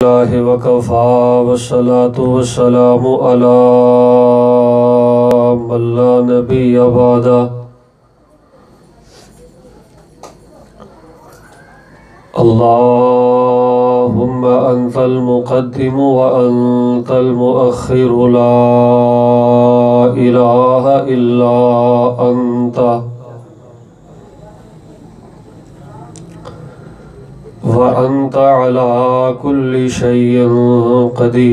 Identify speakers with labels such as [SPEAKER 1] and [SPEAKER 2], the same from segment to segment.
[SPEAKER 1] اللہ وکفا والصلاة والسلام علی من لا نبی بعدہ۔ اللہم انت المقدم وانت المؤخر لا الہ الا انت وَأَنْتَ عَلَىٰ كُلِّ شَيْءٍ قَدِيرٌ۔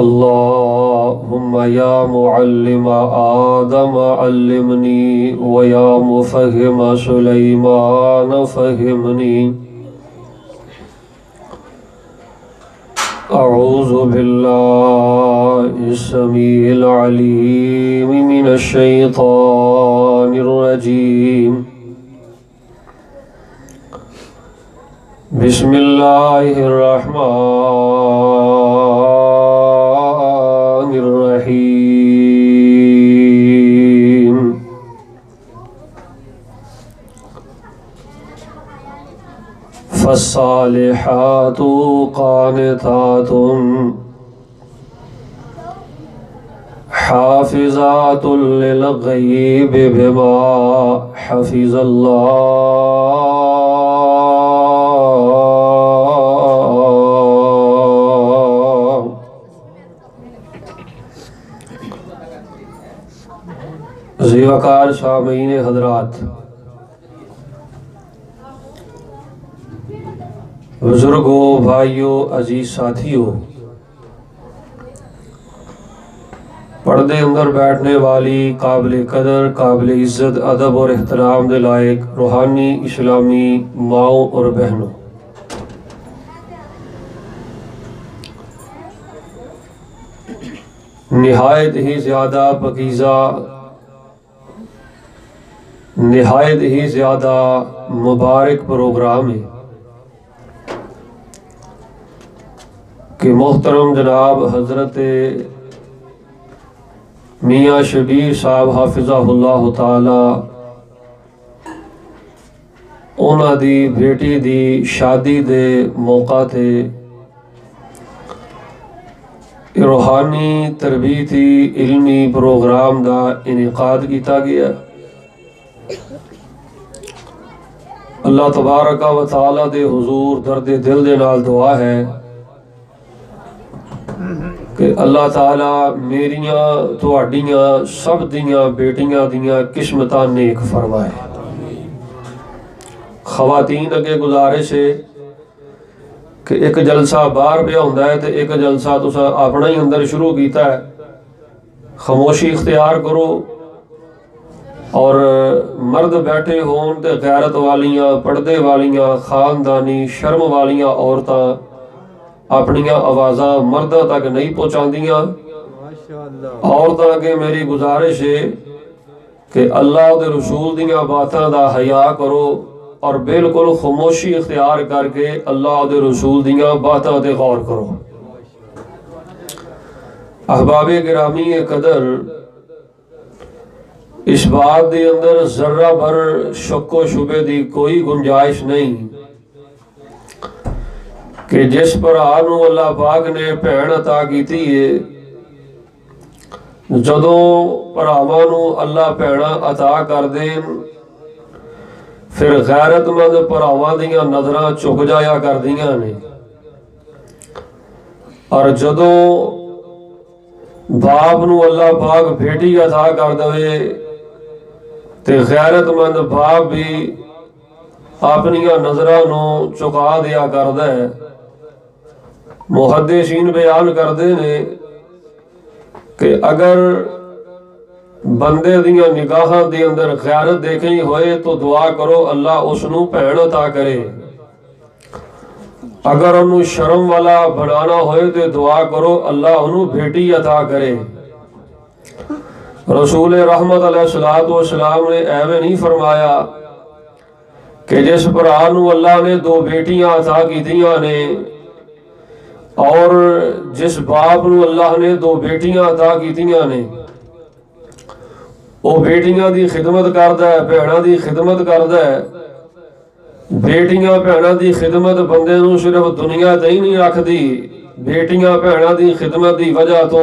[SPEAKER 1] اللہم یا معلم آدم علمنی ویا مفہم سلیمان فہمنی۔ اعوذ باللہ السمیع العلیم من الشیطان الرجیم۔ بسم اللہ الرحمن الرحیم۔ فالصالحات قانتات حافظات للغیب بما حفظ اللہ۔ ذی وقار سامعین حضرات، بزرگوں، بھائیوں، عزیز ساتھیوں، پردے اندر بیٹھنے والی قابل قدر، قابل عزت، ادب اور احترام کے لائق روحانی اسلامی ماؤں اور بہنوں، نہایت ہی زیادہ پاکیزہ، نہایت ہی زیادہ مبارک پروگرام ہے کہ محترم جناب حضرت میاں شبیر صاحب حافظہ اللہ تعالی انہاں دی بیٹی دی شادی دے موقع تے روحانی تربیتی علمی پروگرام دا انعقاد کیتا گیا۔ اللہ تبارک و تعالی دے حضور درد دل دے نال دعا ہے کہ اللہ تعالیٰ میریاں تہاڈیاں سب دیاں بیٹیاں دیاں قسمتاں نیک فرمائے۔ خواتین اگے گزارش ہے کہ ایک جلسہ باہر پہ ہوندا ہے تے ایک جلسہ تساں اپنا ہی اندر شروع کیتا ہے، خاموشی اختیار کرو، اور مرد بیٹھے ہون تے غیرت والیاں، پردے والیاں، خاندانی شرم والیاں عورتاں اپنیاں آوازاں مردہ تک نہیں پہنچاندیاں۔ عورتاں کے میری گزارش ہے کہ اللہ دے رسول دیاں باتاں دا حیا کرو اور بالکل خاموشی اختیار کر کے اللہ دے رسول دیاں باتاں تے غور کرو۔ احباب گرامی قدر، اس بات دے اندر ذرہ بھر شک و شبے دی کوئی گنجائش نہیں کہ جس پر آنو اللہ پاک نے بھین عطا کیتی ہے، جدوں پراوانو اللہ بھینا عطا کر دین پھر غیرت مند پراواں دیاں نظراں چک جایا کر دیاں نے، اور جدوں باپ نو اللہ پاک بیٹی عطا کر دوے تے غیرت مند باپ بھی اپنیاں نظراں نو چکا دیا کردا ہے۔ محدثین بیان کردے نے کہ اگر بندے دیاں نگاہاں دے اندر غیرت دیکھیں ہوئے تو دعا کرو اللہ اس نو بھین عطا کرے، اگر انہوں شرم والا بنانا ہوئے تو دعا کرو اللہ انہوں بیٹی عطا کرے۔ رسول رحمت علیہ السلام نے ایویں نہیں فرمایا کہ جس پر آنو اللہ نے دو بیٹیاں عطا کی دیاں نے اور جس باپ نو اللہ نے دو بیٹیاں عطا کیتیاں نے وہ بیٹیاں دی خدمت کردا ہے، بھیناں دی خدمت کردا ہے۔ بیٹیاں بھیناں دی خدمت بندے نوں صرف دنیا تے ہی نہیں رکھدی، بیٹیاں بھیناں دی خدمت دی وجہ تو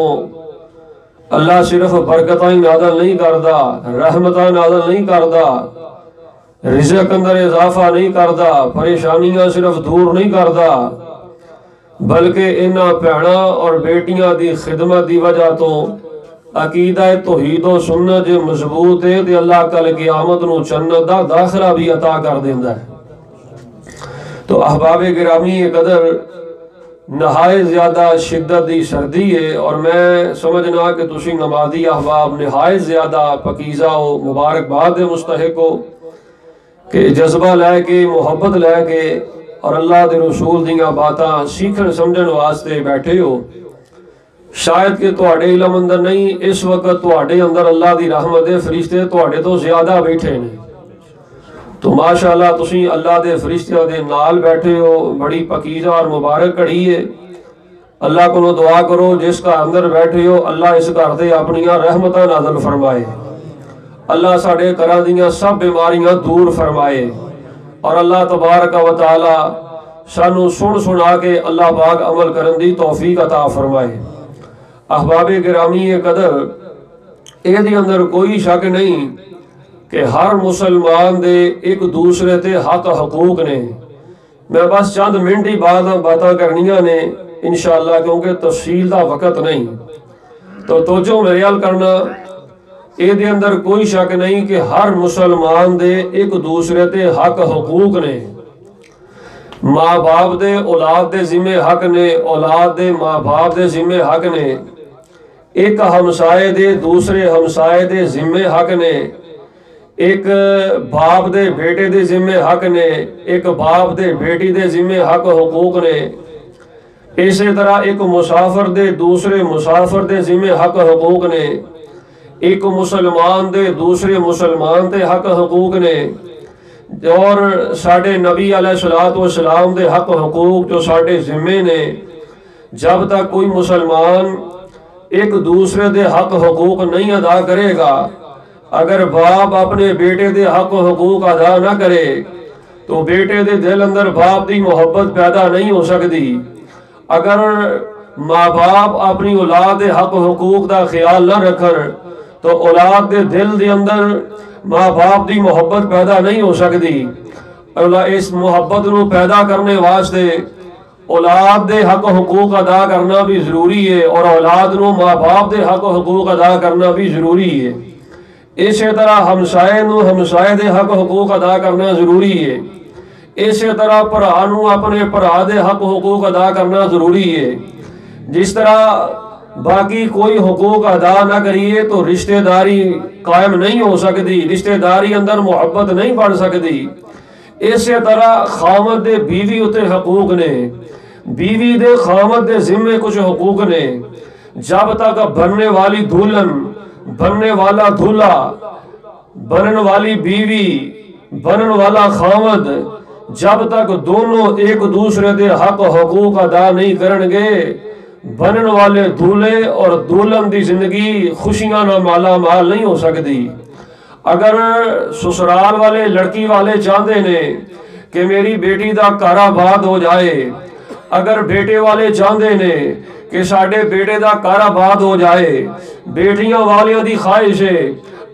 [SPEAKER 1] اللہ صرف برکتاں ہی نازل نہیں کردا، رحمتاں نازل نہیں کردا، رزق اندر اضافہ نہیں کردا، پریشانیاں صرف دور نہیں کردا، بلکہ انہاں بھیناں اور بیٹیاں دی خدمت دی وجہ تو عقیدہ توحید و سنت جو مضبوط ہے تے اللہ کل قیامت نو جنت دا داخلہ بھی عطا کر دیندا ہے۔ تو احباب گرامی قدر نہایت زیادہ شدت دی سردی ہے، اور میں سمجھنا کہ تسی نمازی احباب نہایت زیادہ پکیزہ و مبارکباد مستحق ہو کہ جذبہ لے کے، محبت لے کے اور اللہ دے رسول دیاں باتاں سیکھن سمجھن واسطے بیٹھے ہو۔ شاید کہ تواڈے علم اندر نہیں، اس وقت تواڈے اندر اللہ دی رحمت دے فرشتے تواڈے تو زیادہ بیٹھے نے، تو ماشاءاللہ تسی اللہ دے فرشتیاں دے نال بیٹھے ہو، بڑی پکیزہ اور مبارک گھڑی ہے۔ اللہ کو دعا کرو جس کا اندر بیٹھے ہو اللہ اس گھر تے اپنیاں رحمتاں نازل فرمائے، اللہ ساڈے گھراں دیاں سب بیماریاں دور فرمائے، اور اللہ تبارک و تعالی سانو سنا کے اللہ پاک عمل کرن دی توفیق عطا فرمائے۔ احباب گرامی قدر اے دی اندر کوئی شک نہیں کہ ہر مسلمان دے ایک دوسرے تے حق حقوق نے۔ میں بس چند منٹ ہی باتاں کرنیاں نے انشاءاللہ، کیونکہ تفصیل دا وقت نہیں، تو توجہ میرے حال کرنا۔ اے دے اندر کوئی شک نہیں کہ ہر مسلمان دے ایک دوسرے تے حق حقوق نے۔ ماں باپ دے اولاد دے ذمہ حق نے، اولاد دے ماں باپ دے ذمہ حق نے، ایک ہمسائے دے دوسرے ہمسائے دے ذمہ حق نے، ایک باپ دے بیٹے دے ذمہ حق نے، ایک باپ دے بیٹی دے ذمہ حق حقوق نے، اسی طرح ایک مسافر دے دوسرے مسافر دے ذمہ حق حقوق نے، ایک مسلمان دے دوسرے مسلمان دے حق حقوق نے، اور ساڑھے نبی علیہ السلام دے حق حقوق جو ساڑھے ذمہ نے۔ جب تک کوئی مسلمان ایک دوسرے دے حق حقوق نہیں ادا کرے گا، اگر باپ اپنے بیٹے دے حق حقوق ادا نہ کرے تو بیٹے دے دل اندر باپ دی محبت پیدا نہیں ہو سکتی۔ اگر ماں باپ اپنی اولاد دے حق حقوق دا خیال نہ رکھن تو اولاد دے دل دے اندر ماں باپ دی محبت پیدا نہیں ہو سکتی۔ اس محبت نو پیدا کرنے واسطے اولاد دے حق حقوق ادا کرنا بھی ضروری ہے، اور اولاد نو ماں باپ دے حق حقوق ادا کرنا بھی ضروری ہے۔ اسی طرح ہمسائے نو ہمسائے دے حق حقوق ادا کرنا ضروری ہے۔ اسی طرح بھرا نو اپنے بھرا دے حق حقوق ادا کرنا ضروری ہے۔ جس طرح باقی کوئی حقوق ادا نہ کریے تو رشتہ داری قائم نہیں ہو سکتی، رشتہ داری اندر محبت نہیں بڑھ سکتی۔ اسی طرح خامد دے بیوی اتے حقوق نے، بیوی دے خامد دے ذمے کچھ حقوق نے۔ جب تک بننے والی دلہن، بننے والا دولہا، بنن والی بیوی، بنن والا خامد، جب تک دونوں ایک دوسرے دے حق حقوق ادا نہیں کرن گے، بنن والے دولے اور دولہن دی زندگی خوشیاں نہ مالا مال نہیں ہو سکتی۔ اگر سسرال والے لڑکی والے چاہتے نے کہ میری بیٹی دا گھر آباد ہو جائے، اگر بیٹے والے چاہتے نے کہ ساڈے بیٹے دا گھر آباد ہو جائے، بیٹیاں والیاں دی خواہش ہے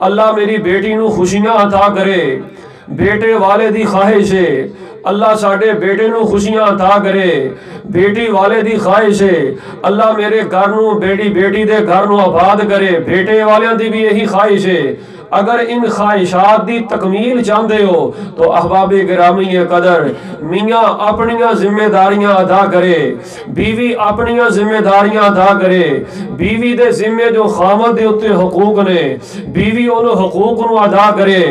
[SPEAKER 1] اللہ میری بیٹی نو خوشیاں عطا کرے، بیٹے والے دی خواہش ہے اللہ ساڈے بیٹے نو خوشیاں عطا کرے، بیٹی والے دی خواہش ہے اللہ میرے گھر نو بیٹی دے گھر نو آباد کرے، بیٹے والیاں دی بھی یہی خواہش ہے۔ اگر ان خواہشات دی تکمیل چاہتے ہو تو احباب گرامی قدر میاں اپنیاں ذمہ داریاں ادا کرے، بیوی اپنیاں ذمہ داریاں ادا کرے، بیوی دے ذمے جو خامد دے اتے حقوق نے بیوی ان حقوق نو ادا کرے،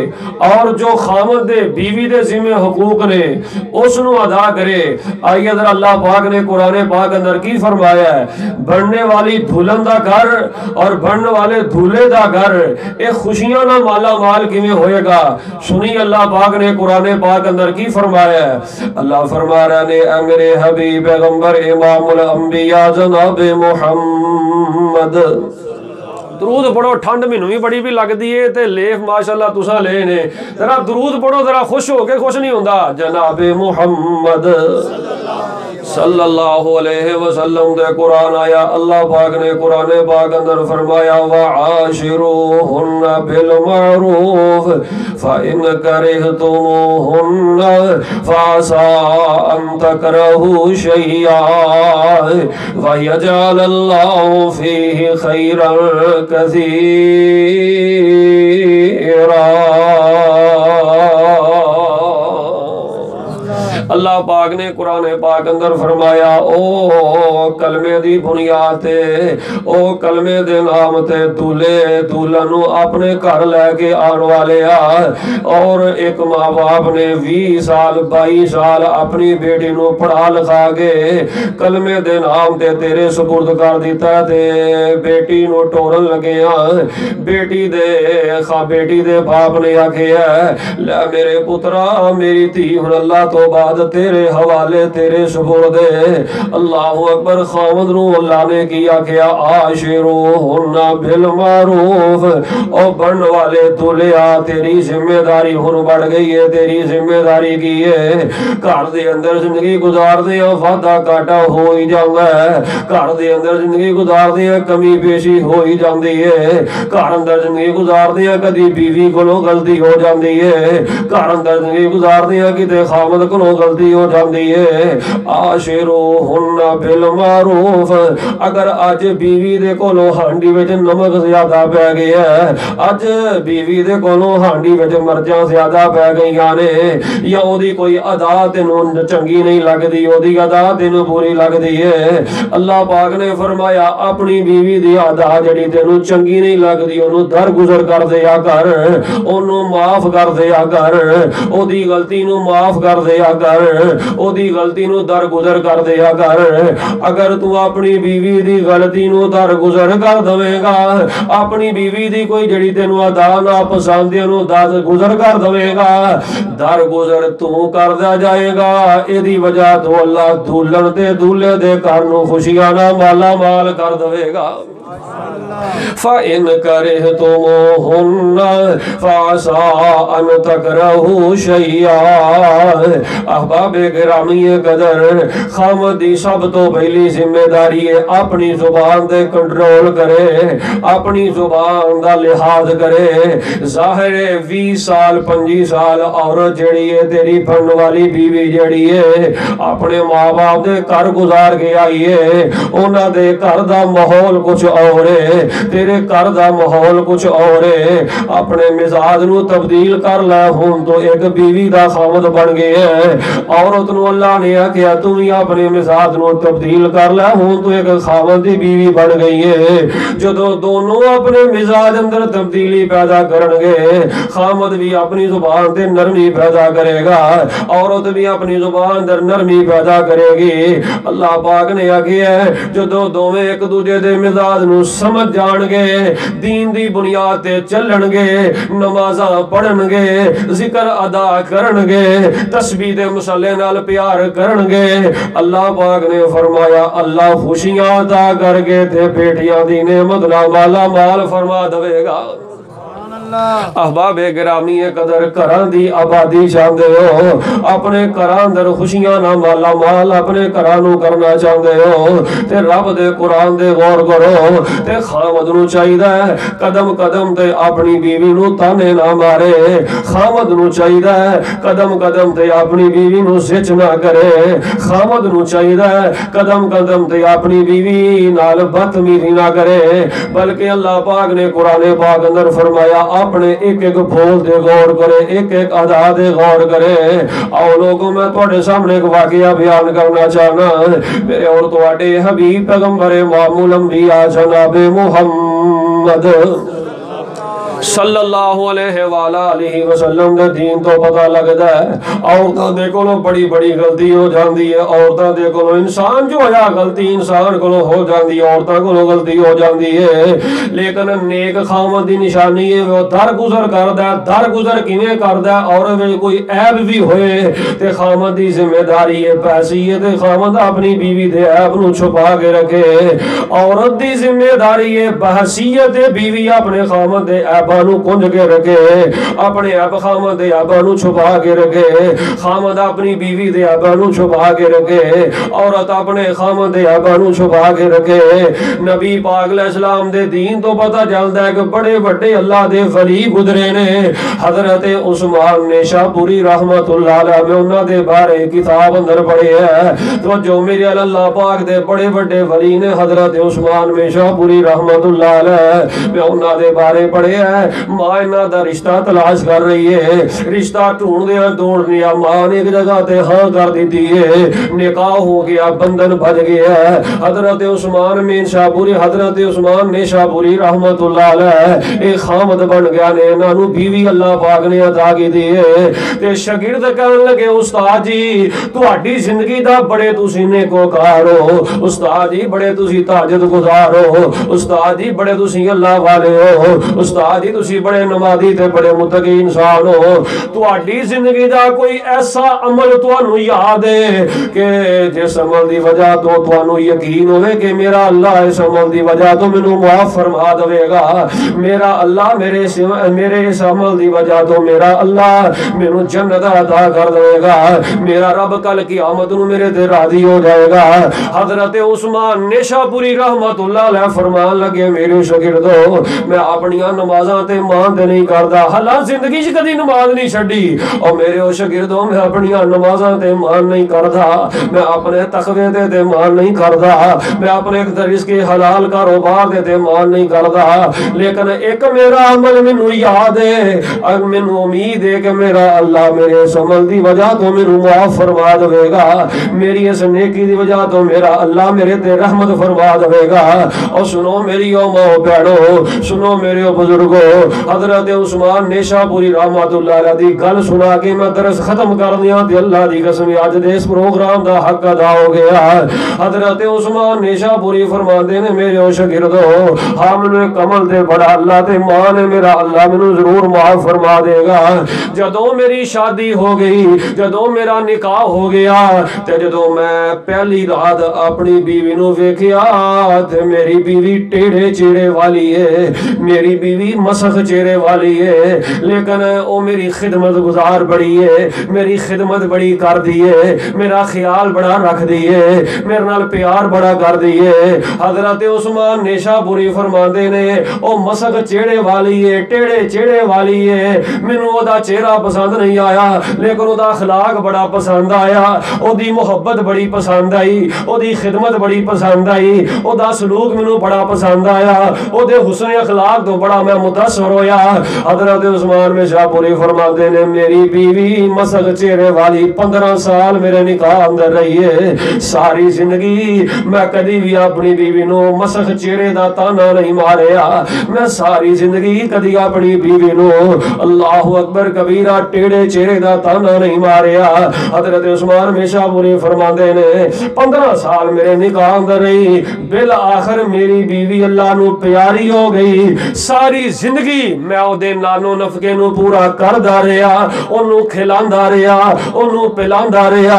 [SPEAKER 1] اور جو خامد دے بیوی دے ذمے حقوق نے اس نو ادا کرے۔ آئیے ادھر اللہ پاک نے قرآن پاک اندر کی فرمایا ہے، بڑھنے والی دھولن دا گھر اور بڑھنے والے دھولے دا گھر ایک خوشیاں مالا مال کیویں ہوئے گا۔ سنی اللہ پاک نے قرآن پاک اندر کی فرمایا ہے، اللہ فرما رہا نے اے میرے حبیب پیغمبر امام الانبیاء جناب محمد درود پڑھو ٹھنڈ مینوں بھی بڑی بھی لگدی ہے تے لیف ماشاءاللہ تساں لے نے ذرا درود پڑھو ذرا خوش ہو کے خوش نہیں ہوندا جناب محمد صلی اللہ علیہ وسلم دے قرآن آیا اللہ پاک نے قرآن پاک اندر فرمایا وعاشروہن بالمعروف فإن کرہتموہن فعسى ان تکرہوا شیئا ویجعل اللہ فیہ خیرا کثیرا اللہ پاک نے قرآن پاک اندر فرمایا او کلمے دی بنیاد تے او کلمے دے نام تے دولے دولنو اپنے گھر لے کے آن والے اور ایک ماں باپ نے 20 سال 22 سال اپنی بیٹی نو پڑھا لکھا کے کلمے دے نام تے تیرے سپرد کر دیتا تے بیٹی نو ٹورن لگے بیٹی دے باپ نے آکھیا لے میرے پترا میری تھی ہن اللہ تو بعد تیرے حوالے تیرے سپرد اللہ اکبر خامد نو اللہ نے کیا کیا عاشروہن بالمعروف او بن والے دولیا تیری ذمہ داری ہن بڑھ گئی ہے تیری ذمہ داری کی ہے گھر دے اندر زندگی گزار دے وعدہ کاٹا ہو ہی جاندا ہے گھر دے اندر زندگی گزار دے کمی پیشی ہو ہی جاندی ہے گھر اندر زندگی گزار دے کدی بیوی کولوں غلطی ہو جاندی ہے گھر اندر زندگی گزار دے کتے خامد کولوں غلطی ہو جاندی ہے عاشروہن بالمعروف اگر اج بیوی دے کولوں ہانڈی وچ نمک زیادہ پی گیا ہے اج بیوی دے کولوں ہانڈی وچ مرچاں زیادہ پی گئیاں نے یا اودی کوئی ادا تینوں چنگی نہیں لگدی اودی ادا تینوں بری لگدی ہے اللہ پاک نے فرمایا اپنی بیوی دی ادا جڑی تینوں چنگی نہیں لگدی اونوں درگزر کر دیا کر اونوں معاف کر دیا کر اودی غلطی نو معاف کر دیا کر او دی غلطی نو درگزر کر دیا کر اگر تو اپنی بیوی دی غلطی نو درگزر کر دوے گا اپنی بیوی دی کوئی جڑی تینو ادا نا پسند نو درگزر کر دوے گا درگزر تو کر دیا جائے گا اے دی وجہ تو اللہ دولن تے دولے دے گھر نو خوشیاں نال مالا مال کر دوے گا فَإِنْ كَرِهْتُمُوهُنَّ فَعَسَىٰ أَنْ تَكْرَهُوا شَيْئًا احباب گرامی قدر خامد دی سب تو پہلی ذمہ داری ہے اپنی زبان دے کنٹرول کرے اپنی زبان دا لحاظ کرے ظاہر 20 سال 25 سال عورت جڑی ہے تیری بن والی بیوی جڑی ہے اپنے ماں باپ دے گھر گزار کے آئی ہے انہاں دے گھر دا ماحول کچھ اور ہے تیرے گھر دا ماحول کچھ اور ہے اپنے مزاج نو تبدیل کر لے ہن تو ایک بیوی دا خامد بن گئے ہے عورت نو اللہ نے کہا تو ہی اپنے مزاج نو تبدیل کر لے ہن تو ایک خامد دی بیوی بن گئی ہے جدوں دونوں اپنے مزاج اندر تبدیلی پیدا کرن گے خامد بھی اپنی زبان تے نرمی پیدا کرے گا عورت بھی اپنی زبان اندر نرمی پیدا کرے گی اللہ پاک نے کہا جدوں دوویں ایک دوجے دے مزاج نو سمجھ جان گے دین دی بنیاد تے چلن گے نمازاں پڑھن گے ذکر ادا کرن گے تسبیح دے مصلے نال پیار کرن گے اللہ پاک نے فرمایا اللہ خوشیاں عطا کر کے تے بیٹیاں دی نعمت نال مالا مال فرما دے گا احباب گرامی قدر گھراں دی آبادی چاہندے ہو اپنے گھراں اندر خوشیاں نال مالا مال اپنے گھراں نو کرنا چاہندے ہو تے رب دے قرآن دے غور کرو تے خامد نو چاہیدا ہے قدم قدم تے اپنی بیوی نو تانے نہ مارے خامد نو چاہیدا ہے قدم قدم تے اپنی بیوی نو سچ نہ کرے خامد نو چاہیدا ہے قدم قدم تے اپنی بیوی نال بدتمیزی نہ کرے بلکہ اللہ پاک نے قرآن پاک اندر فرمایا اپنے ایک ایک بول دے غور کرے ایک ایک ادا دے غور کرے آؤ لوگوں میں تھوڑے سامنے ایک واقعہ بیان کرنا چاہنا میرے اور تواڈے حبیب پیغمبر معمول انبیاء جناب محمد صلی اللہ علیہ وآلہ وسلم دے دین تو پتہ لگدا ہے عورتاں دے کولوں بڑی بڑی غلطی ہو جاندی ہے عورتاں دے کولوں انسان جو ہے غلطی انسان کولوں ہو جاندی ہے عورتاں کولوں غلطی ہو جاندی ہے لیکن نیک خاوند دی نشانی ہے وہ درگزر کردا ہے درگزر کیویں کردا ہے اور وچ کوئی عیب بھی ہوئے تے خاوند دی ذمہ داری ہے پیسی ہے تے خاوند اپنی بیوی دے عیب نو چھپا کے رکھے عورت دی ذمہ داری ہے بحثیت بیوی اپنے خاوند دے عیباں نو کنج کے رکھے اپنے عیب خاوند دے عیباں نو چھپا کے رکھے خاوند اپنی بیوی دے عیباں نو چھپا کے رکھے عورت اپنے خاوند دے عیباں نو چھپا کے رکھے نبی پاک علیہ السلام دے دین تو پتہ چلدا ہے کہ بڑے بڑے اللہ دے ولی گزرے نے حضرت عثمان نیشابوری رحمت اللہ علیہ میں انہاں دے بارے کتاب اندر پڑھے ہے تو جو میرے اللہ پاک دے بڑے بڑے ولی نے حضرت عثمان نیشابوری رحمت اللہ علیہ میں انہاں دے بارے پڑھے ہے ماں انہاں دا رشتہ تلاش کر رہی ہے رشتہ ڈھونڈدیاں ڈھونڈدیاں ماں نے ایک جگہ تے ہاں کر دیتی ہے نکاح ہو گیا بندھن بج گیا ہے حضرت عثمان نیشابوری حضرت عثمان نیشابوری رحمت اللہ علیہ ایک خامد بن گیا نے انہاں نو بیوی اللہ پاک نے عطا کی دی ہے تے شاگرد کہن لگے استاد جی تہاڈی زندگی دا بڑے تسی نیکوکار ہو استاد جی بڑے تسی تہجد گزار ہو استاد جی بڑے تسی اللہ والے ہو استاد جی تسی بڑے نمازی تے بڑے متقی انسان ہو تہاڈی زندگی دا کوئی ایسا عمل تانوں یاد ہے کہ جس عمل دی وجہ تو تانوں یقین ہوے کہ میرا اللہ اس عمل دی وجہ تو مینوں معاف فرما دے گا میرا اللہ میرے اس عمل دی وجہ تو میرا اللہ مینوں جنت عطا کر دے گا میرا رب کل قیامت نو میرے تے راضی ہو جائے گا حضرت عثمان نیشابوری رحمت اللہ علیہ فرمان لگے میرے شاگردو میں اپنی نمازاں تے مان تے نہیں کردا حالانکہ زندگی وچ کدی نماز نہیں چھڈی اور میرے شاگردو میں اپنی نمازاں تے مان نہیں کردا میں اپنے تقوی تے مان نہیں کردا میں اپنے رزق حلال کاروبار تے مان نہیں کردا لیکن ایک میرا عمل مینوں یاد ہے اور مینوں امید ہے کہ میرا اللہ میرے اس عمل دی وجہ تو مینوں معاف فرما دے گا میری اس نیکی دی وجہ تو میرا اللہ میرے تے رحمت فرما دے گا اور سنو میری او ماں بہنو سنو میرے بزرگو حضرت عثمان نیشابوری رحمت اللہ علیہ دی گل سنا کے میں درس ختم کر دیاں تے اللہ دی قسم اج دے اس پروگرام دا حق ادا ہو گیا حضرت عثمان نیشابوری فرماندے نے میرے شاگردو ہم نے کمل دے بڑا اللہ تے ماں نے میرا اللہ مینوں ضرور معاف فرما دے گا جدوں میری شادی ہو گئی جدوں میرا نکاح ہو گیا تے جدوں میں پہلی رات اپنی بیوی نو ویکھیا تے میری بیوی ٹیڑھے چہرے والی ہے میری بیوی مسخ چہرے والی ہے لیکن او میری خدمت گزار بڑی ہے میری خدمت بڑی کر دی ہے میرا خیال بڑا رکھ دی ہے میرے نال پیار بڑا کر دی ہے حضرت عثمان نیشابوری فرماندے نے او مسخ چہرے والی ہے ٹیڑھے چہرے والی ہے مینوں او دا چہرہ پسند نہیں آیا لیکن او دا اخلاق بڑا پسند آیا او دی محبت بڑی پسند آئی او دی خدمت بڑی پسند آئی او دا سلوک مینوں بڑا پسند آیا او دے حسن اخلاق تو بڑا میں متاثر ہویا حضرت عثمان نیشابوری فرماندے نے میری بیوی مسخ چہرے والی 15 سال میرے نکاح اندر رہی ہے ساری زندگی میں کدی بھی اپنی بیوی نو مسخ چہرے دا تانا نہیں ماریا میں ساری زندگی کدی اپنی بیوی نو اللہ اکبر کبیرہ ٹیڑے چہرے دا تانا نہیں ماریا حضرت عثمان نیشابوری فرماندے نے 15 سال میرے نکاح اندر رہی بالآخر میری بیوی اللہ نو پیاری ہو گئی ساری زندگی میں او دے نانو نفقے نو پورا کردا رہیا اونوں کھلاندا رہیا اونوں پلاندا رہیا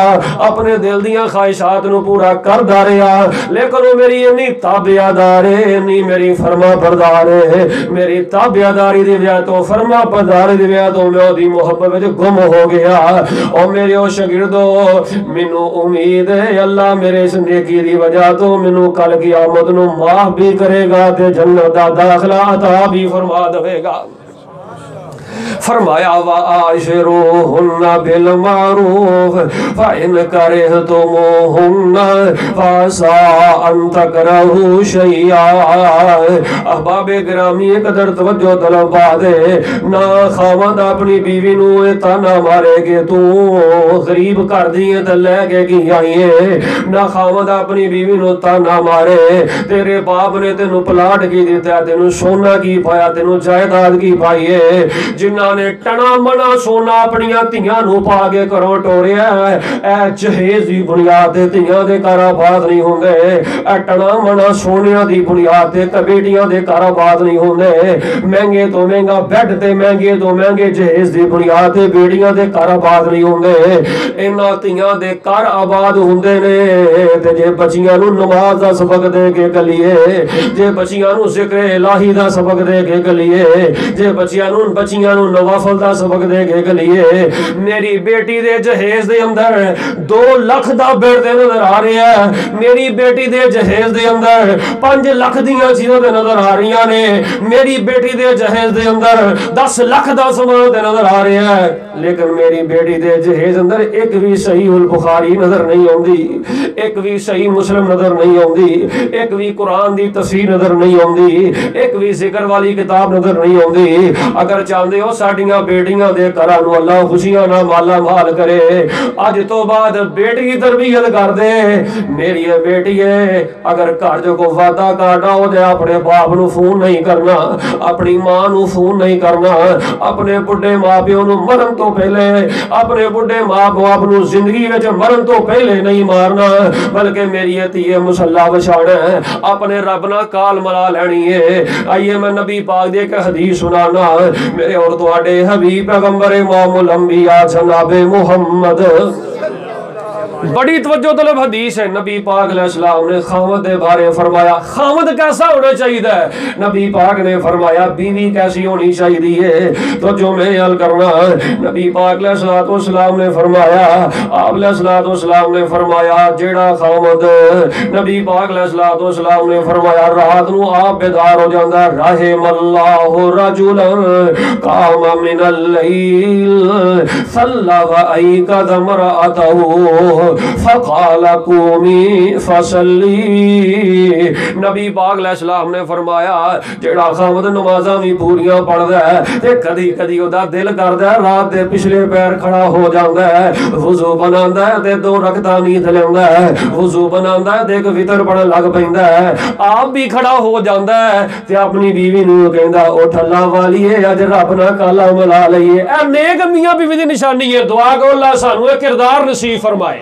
[SPEAKER 1] اپنے دل دیاں خواہشات نو پورا کردا رہیا لیکن وہ میری انی تابعدار ہے انی میری فرما بردار ہے میری تابعداری دی وجہ تو فرما برداری دی وجہ تو میں دی محبت وچ گم ہو گیا اور میرے او شاگردو مینوں امید ہے اللہ میرے اس نیکی دی وجہ تو مینوں کل قیامت نو معاف بھی کرے گا تے جنت دا داخلہ عطا بھی فرما دے گا فرمایا وَآشِرُوهُنَّ بِالْمَعْرُوفِ فَإِنْ كَرِهْتُمُوهُنَّ فَعَسَىٰ أَن تَكْرَهُوا شَيْئًا۔ احباب گرامی قدر توجہ طلب دے، نہ خاوند اپنی بیوی نو تانا مارے گے تو غریب کر دیے تے لے کے کی آئیے، نہ خاوند اپنی بیوی نو تانا مارے تیرے باپ نے تینو پلاٹ کی دیتا، تینو سونا کی پایا، تینو جائیداد کی پائیے، جنہاں نے ٹنا منا سونا اپنی تیاں نو پا کے کرو ٹوریا، اے جہیز دی بنیاد تے تیاں دے کاروبار نہیں ہوندے، اے ٹنا منا سونیاں دی بنیاد تے کبیٹیاں دے کاروبار نہیں ہوندے، مہنگے تو مہنگا بیڈ تے مہنگے تو مہنگے جہیز دی بنیاد تے بیڑیاں دے کاروبار نہیں ہوندے، انہاں تیاں دے کار آباد ہوندے نے تے جے بچیاں نو نماز دا سبق دے کے گلیے، جے بچیاں نو ذکر الہی دا سبق دے کے گلیے، جے بچیاں نو نوافل دا سبق دے کے گلیے، میری بیٹی دے جہیز دے اندر 2 لاکھ دا بیڑ دے نظر آ رہے ہیں، میری بیٹی دے جہیز دے اندر 5 لاکھ دیاں چیزوں دے نظر آ رہی نے، میری بیٹی دے جہیز دے اندر 10 لاکھ دا سامان دے نظر آ رہے ہیں، لیکن میری بیٹی دے جہیز اندر ایک بھی صحیح البخاری نظر نہیں آندی، ایک بھی صحیح مسلم نظر نہیں آندی، ایک بھی قرآن دی تفسیر نظر نہیں آندی، ایک بھی ذکر والی کتاب نظر نہیں آندی۔ اگر چاہندے ہو ساڈیاں بیٹیاں دے گھراں نو اللہ خوشیاں نال مالا مال کرے، اج تو بعد بیٹی کی تربیت کر دے، میری بیٹی ہے اگر گھر جو کو وعدہ کرنا ہو تے اپنے باپ نو فون نہیں کرنا، اپنی ماں نو فون نہیں کرنا، اپنے بڈھے ماں پیو نو مرن تو پہلے، اپنے بڈھے ماں باپ نو زندگی وچ مرن تو پہلے نہیں مارنا، بلکہ میری یہ مصلا بچھانا ہے، اپنے رب نہ کال ملا لینی ہے۔ آئیے میں نبی پاک دے ایک حدیث سنانا، میرے اور تواڈے حبیب پیغمبر امام الانبیاء جناب محمد، بڑی توجہ طلب حدیث ہے۔ نبی پاک علیہ السلام نے خاوند دے بارے فرمایا، خاوند کیسا ہونا چاہیے؟ نبی پاک نے فرمایا بیوی کیسی ہونی چاہیے؟ تو جو میں عرض کرنا، نبی پاک علیہ السلام نے فرمایا، آپ علیہ السلام نے فرمایا جیڑا خاوند، نبی پاک علیہ السلام نے فرمایا رات نو آپ بیدار ہو جاندا، رحم اللہ رجلا قام من اللیل صلی وایقظ امرأتہ فقال قومی فصلی۔ نبی پاک علیہ السلام نے فرمایا جیڑا خاوند نمازاں بھی پوریاں پڑھدا ہے تے کدی کدی او دا دل کردا ہے رات دے پچھلے پیر کھڑا ہو جاندا ہے، وضو بناندا ہے تے 2 رکعتاں نیند لیندا ہے، وضو بناندا ہے تے ایک وتر پڑھن لگ پیندا ہے، آپ بھی کھڑا ہو جاندا ہے تے اپنی بیوی نو کہندا اٹھ اللہ والیے اج رب نال کالا ملا لئیے۔ اے نیک میاں بیوی دی نشانی ہے، دعا کرو اللہ سانو اے کردار نصیب فرمائے۔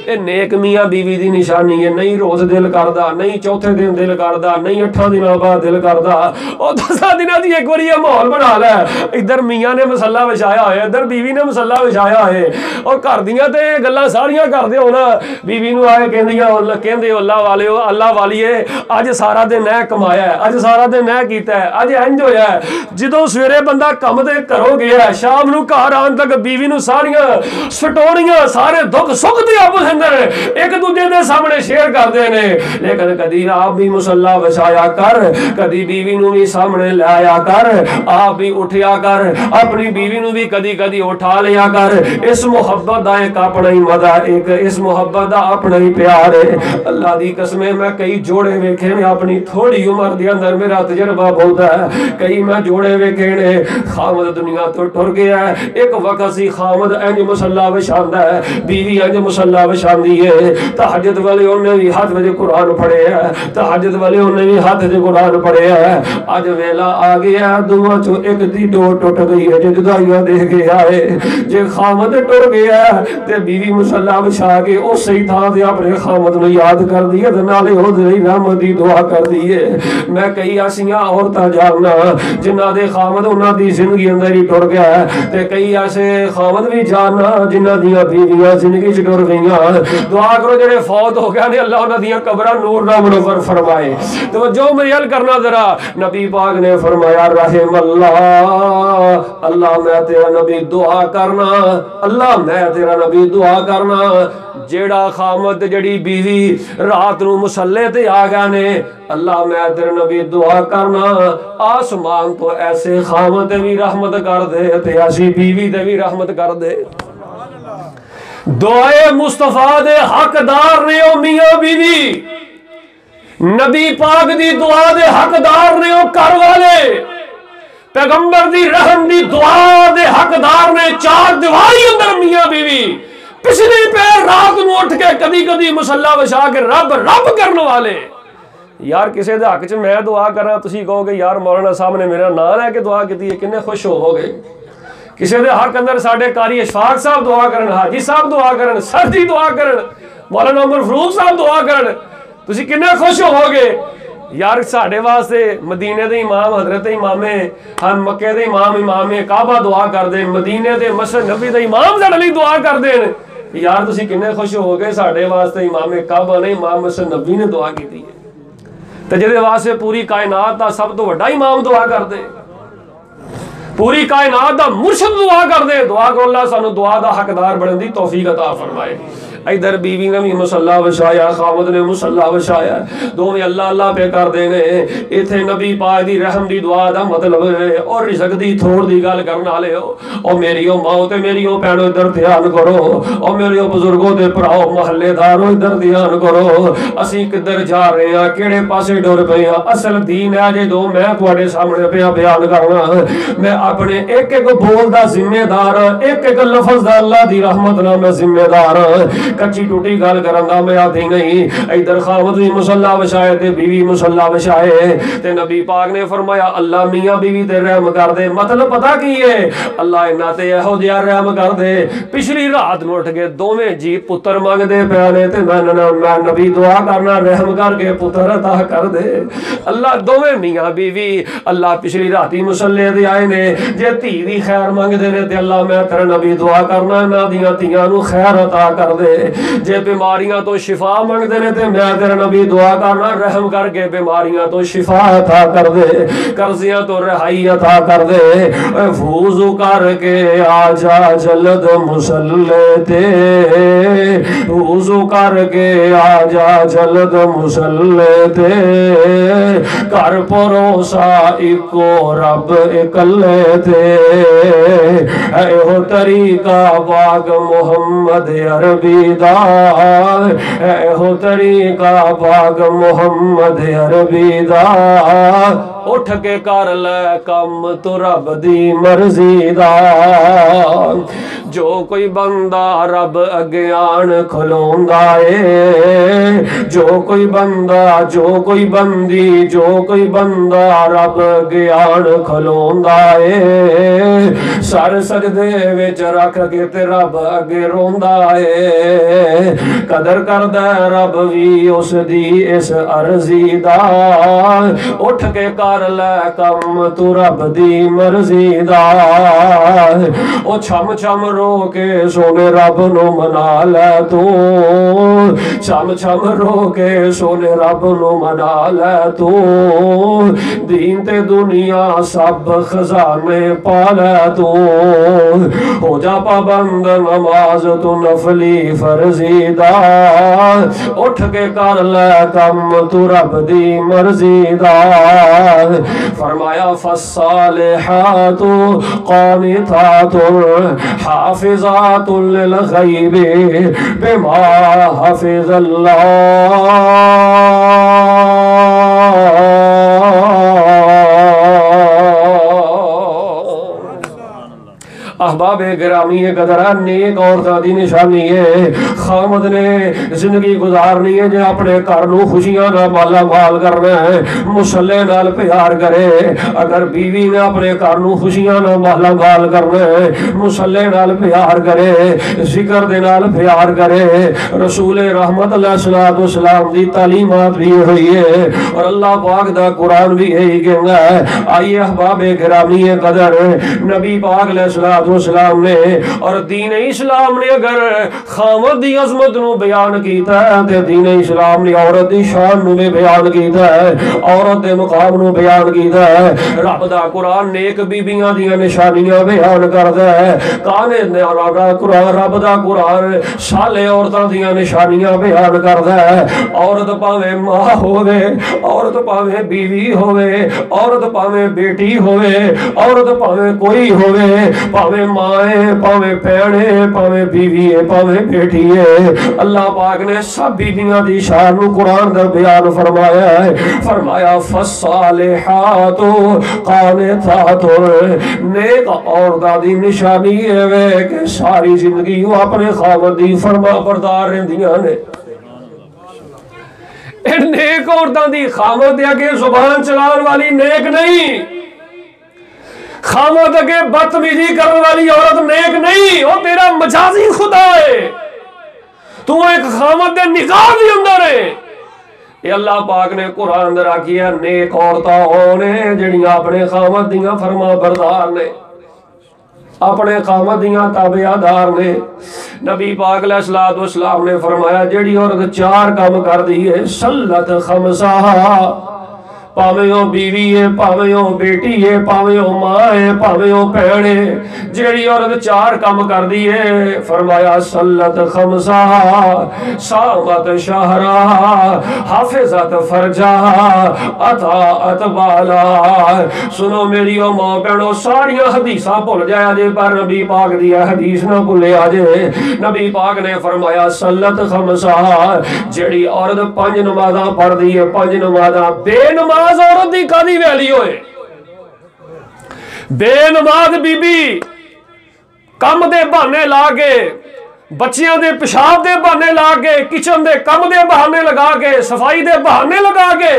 [SPEAKER 1] اے نیک میاں بیوی دی نشانی ہے، نہیں روز دل کردا، نہیں چوتھے دن دل کردا، نہیں 8 دنوں بعد دل کردا، او 10 دنوں دی ایک واری ماحول بنا لے، ادھر میاں نے مسلح وچھایا ہے، ادھر بیوی نے مسلح وچھایا ہے، اور گھر دیاں تے گلاں ساریاں کردے ہو نا، بیوی نو آئے کہندیاں کہندے اللہ والے اللہ والیے اج سارا دن اے کمایا ہے، اج سارا دن اے کیتا ہے، اج انج ہویا ہے۔ جدوں سویرے بندہ کم تے گھروں گیا ہے، شام نو گھر آن تک بیوی نو ساریاں سٹوریاں سارے دکھ سکھ دی آپس ایک دوسرے دے سامنے شیئر کرتے ہیں، لیکن کدی آپ بھی مسلح وچھایا کر، کدی بیوی نو بھی سامنے لایا کر، آپ بھی اٹھیا کر، اپنی بیوی نو بھی کدی کدی اٹھا لیا کر۔ اس محبت دا ایک اپنا ہی مزہ، ایک اس محبت دا اپنا ہی پیار ہے۔ اللہ دی قسم میں کئی جوڑے ویکھے نے اپنی تھوڑی عمر دے اندر، میرا تجربہ بہت ہے، کئی میں جوڑے ویکھے نے خاوند دنیا تو ٹر گیا ہے، ایک وقت سی خاوند انج مسلح وچھاندا ہے، بیوی انج مسلح وچھاندی ہے، تہجد والے انہیں بھی ہاتھ میں قرآن پڑھے ہے، تہجد والے انہیں بھی ہاتھ میں قرآن پڑھے ہے۔ اج ویلا آ گیا دعا چو ایک دی ڈور ٹوٹ گئی ہے، جے جدائیاں دیکھ کے آئے، جے خامد ٹر گیا تے بیوی مسلح بچھا کے اس ہی تھا دے اپنے خامد نو یاد کر دیے تے نالے او دی رحمت دی دعا کر دیے۔ میں کئی ایسیاں عورتاں جاننا جنہاں دے خامد انہاں دی زندگی اندر ہی ٹر گیا تے کئی ایسے خامد بھی جاننا جنہاں دیاں بیویاں زندگی چ ٹر گئیاں دعا کرو جڑے فوت ہو گیا نے اللہ انہاں دیاں قبراں نور نال منور فرمائے. توجہ میری ال کرنا ذرا. نبی پاک نے فرمایا رحم اللہ میں تیرا نبی دعا کرنا, اللہ میں تیرا نبی دعا کرنا جیڑا خامد جڑی بیوی رات نو مصلے تے آ گیا نے, اللہ میں تیرے نبی دعا کرنا آسمان تو ایسے خامد تے بھی رحمت کر دے تے ایسی بیوی تے بھی رحمت کر دے. دعائے مصطفیٰ دے حقدار نے او میاں بیوی, نبی پاک دی دعا دے حقدار نے او گھر والے, پیغمبر دی رحم دی دعا دے حقدار نے چار دیواری اندر میاں بیوی. پچھلی پیر رات نو اٹھ کے کدی کدی مصلی وچھا کے رب رب کرنے والے. یار کسے دے حق چ میں دعا کراں تسی کہو گے یار مولانا صاحب نے میرا نام لے کے دعا کیتی ہے, کنے خوش ہو گے. کسے دے حق اندر ساڈے قاری اشفاق صاحب دعا کرن, حاجی صاحب دعا کرن, سر جی دعا کرن, مولانا عمر فاروق صاحب دعا کرن, تسی کنے خوش ہو گے. یار ساڈے واسطے مدینے دے امام حضرت امام ہم مکے دے امام کعبہ دعا کر دین, مدینے دے مسجد نبی دے امام ساڈے لئی دعا کر دین. یار تسی کنے خوش ہو گئے ساڈے واسطے امام کعبہ نہیں امام مسجد نبی نے دعا کیتی ہے, تے جدے واسطے پوری کائنات دا سب تو بڑا امام دعا کر دے, پوری کائنات دا مرشد دعا کر دے. دعا کرو اللہ سانو دعا دا حقدار بنن دی توفیق عطا فرمائے. ادھر بیوی نے بھی مصلی وچھایا, خاوند نے مصلی وچھایا, دونوں اللہ اللہ پہ کر دینے. ایتھے نبی پاک دی رحم دی دعا دا مطلب ہے اور رزق دی تھوڑ دی گل کرن والے ہو. او میریو ماں تے میریو بہنو ادھر دھیان کرو, او میریو بزرگوں تے بھراؤ محلے دارو ادھر دھیان کرو. اسی کدھر جا رہے ہیں, کیڑے پاسے ڈر پے ہیں. اصل دین ہے جے دو میں تواڈے سامنے پہ بیان کرنا. میں اپنے ایک ایک بول دا ذمہ دار, ایک ایک لفظ دا اللہ دی رحمت نال میں ذمہ دار. کچی ٹوٹی گل کرن دا میں آدھی نہیں. ادھر خاوند بھی مصلی وچھائے تے بیوی مصلی وچھائے تے نبی پاک نے فرمایا اللہ میاں بیوی تے رحم کر دے. مطلب پتہ کی ہے, اللہ انہاں تے ایہو جہا رحم کر دے پچھلی رات نو اٹھ کے دوویں جی پتر منگ دے پے نے تے میں نبی دعا کرنا رحم کر کے پتر عطا کر دے. اللہ دوویں میاں بیوی اللہ پچھلی راتی مصلی تے آئے نے, جے دھی دی خیر منگ دے نے تے اللہ میں تیرے نبی دعا کرنا انہاں دیاں دھیاں نو خیر عطا کر دے. جے بیماریاں تو شفا منگ دے نے تے میں تیرے نبی دعا کرنا رحم کر کے بیماریاں تو شفا عطا کر دے, قرضیاں تو رہائی عطا کر دے. وضو کر کے آ جا جلد مصلی تے, وضو کر کے آ جا جلد مصلی تے, کر پروسا اکو رب اکلے تے. ایہو طریقہ پاک محمد عربی دا, ایہو طریقہ پاک محمد عربی دا. اٹھ کے کر لے کم تو رب دی مرضی دا. جو کوئی بندہ رب اگیان کھلوندا اے, جو کوئی بندہ جو کوئی بندی جو کوئی بندہ رب اگیان کھلوندا اے, سر سجدے وچ رکھ کے تے رب اگے روندا اے. قدر کردا رب وی اس دی اس عرضی دا. اٹھ کے کر لے کم تو رب دی مرضی دا. او چھم چھم رو کے سونے رب نو منا لے تو, چھم چھم رو کے سونے رب نو منا لے تو. دین تے دنیا سب خزانے پا لے تو. ہو جا پابند نماز تو نفلی فرضی دا. اٹھ کے کر لے کم تو رب دی مرضی دا. فرمایا فالصالحات قانتات حافظات للغیب بما حفظ اللہ. احباب گرامی قدران نیک عورتاں دی نشانی ہے. خامد نے زندگی گزارنی ہے جے اپنے گھر نو خوشیاں نال مالا مال کرنا ہے, مصلی نال پیار کرے. اگر بیوی نے اپنے گھر نو خوشیاں نال مالا مال کرنا ہے, مصلی نال پیار کرے, ذکر دے نال پیار کرے. رسول رحمت علیہ السلام دی تعلیمات بھی ہوئی ہے اور اللہ پاک دا قرآن بھی یہی کہنا ہے. آئیے احباب گرامی قدر, نبی پاک علیہ والسلام نے اور دین اسلام نے اگر خامد دی عظمت نو بیان کیتا ہے تے دین اسلام نے عورت دی شان نو بھی بیان کیتا ہے، عورت دے مقام نو بیان کیتا ہے۔ رب دا قرآن نیک بیبیاں دیاں نشانیاں بیان کردا ہے، کانے رب دا قرآن سالے عورتاں دیاں نشانیاں بیان کردا ہے۔ عورت پاویں ماں ہوے، عورت پاویں بیوی ہوے، عورت پاویں بیٹی ہوے، عورت پاویں کوئی ہوے، پاویں ماں ہے، پاویں بہن ہے، پاویں بیوی ہے، پاویں بیٹی ہے، اللہ پاک نے سب بیویاں دی شان نو قرآن دا بیان فرمایا ہے۔ فرمایا فالصالحات قانتات، نیک عورتاں دی نشانی ہے کہ ساری زندگی وہ اپنے خاوند دی فرما بردار رہندیاں نے۔ نیک عورتاں دی خاوند دے اگے زبان چلان والی نیک نہیں، خاوند اگے بدتمیزی کرنے والی عورت نیک نہیں، وہ تیرا مجازی خدا ہے، تو ایک خاوند دے نکاح بھی اندر ہے۔ یہ اللہ پاک نے قرآن در کیا نیک عورتاں ہونے جڑیاں اپنے خاوند دیاں فرما بردار نے، اپنے خاوند دیاں تابعدار نے۔ نبی پاک علیہ الصلوۃ والسلام نے فرمایا جڑی عورت چار کام کر دی ہے سلت خمسہ، پاویں او بیوی ہے، پاویں او بیٹی ہے، پاویں او ماں ہے، پاویں او بہن ہے، جیڑی عورت چار کام کر دی ہے فرمایا سلت خمسہ، صامت شہرہ، حافظت فرجہ، اطاعت بالا۔ سنو میری او ماں بہنو، ساریاں حدیثاں بھول جایا جے پر نبی پاک دی حدیث نہ بھولے آجے۔ نبی پاک نے فرمایا سلت خمسہ، جیڑی عورت 5 نمازاں پڑھ دی ہے، 5 نمازاں بے نماز عورت دی کادی ویلی ہوئے، بے نماز بی بی کم دے بہانے لا کے، بچیاں دے پیشاب دے بہانے لا کے، کچن دے کم دے بہانے لگا کے، صفائی دے بہانے لگا کے،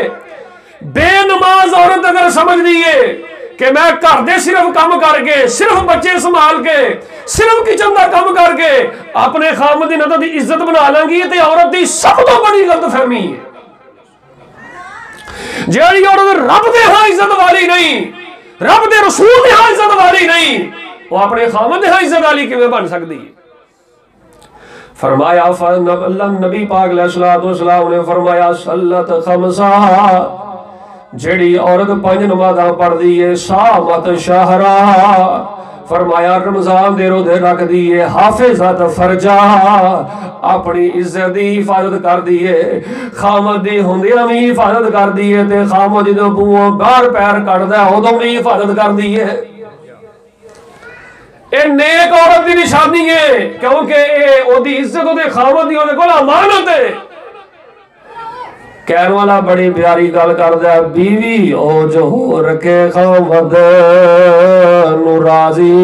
[SPEAKER 1] بے نماز عورت اگر سمجھ دیئے کہ میں گھر دے صرف کم کر کے، صرف بچے سنبھال کے، صرف کچن دا کم کر کے اپنے خاوند دی نظر دی عزت بنا لیں گی، تے عورت دی سب تو بڑی غلط فہمی ہے۔ جیڑی عورت رب دے ہاں عزت والی نہیں، رب دے رسول دے ہاں عزت والی نہیں، وہ اپنے خاوند دے ہاں عزت والی کیویں بن سکتی ہے؟ فرمایا نبی پاک علیہ الصلوۃ والسلام نے فرمایا سلت خمسہ، جیڑی عورت 5 نمازاں پڑھ دی ہے، صامت شہرہ، فرمایا رمضان دے روزے رکھ دیئے، حافظت فرجہ، اپنی عزت دی حفاظت کر دیئے، خامد دی ہوندیاں بھی حفاظت کر دیئے، تے خامد جدوں بوہوں باہر پیر کڑدا ہے ادوں بھی حفاظت کر دیئے۔ اے نیک عورت دی نشانی ہے، کیونکہ اے او دی عزت دے خامد دی کول امانت ہے۔ کہن والا بڑی پیاری گل کردا ہے، بیوی او جو ہو رکھے خاوند نو راضی۔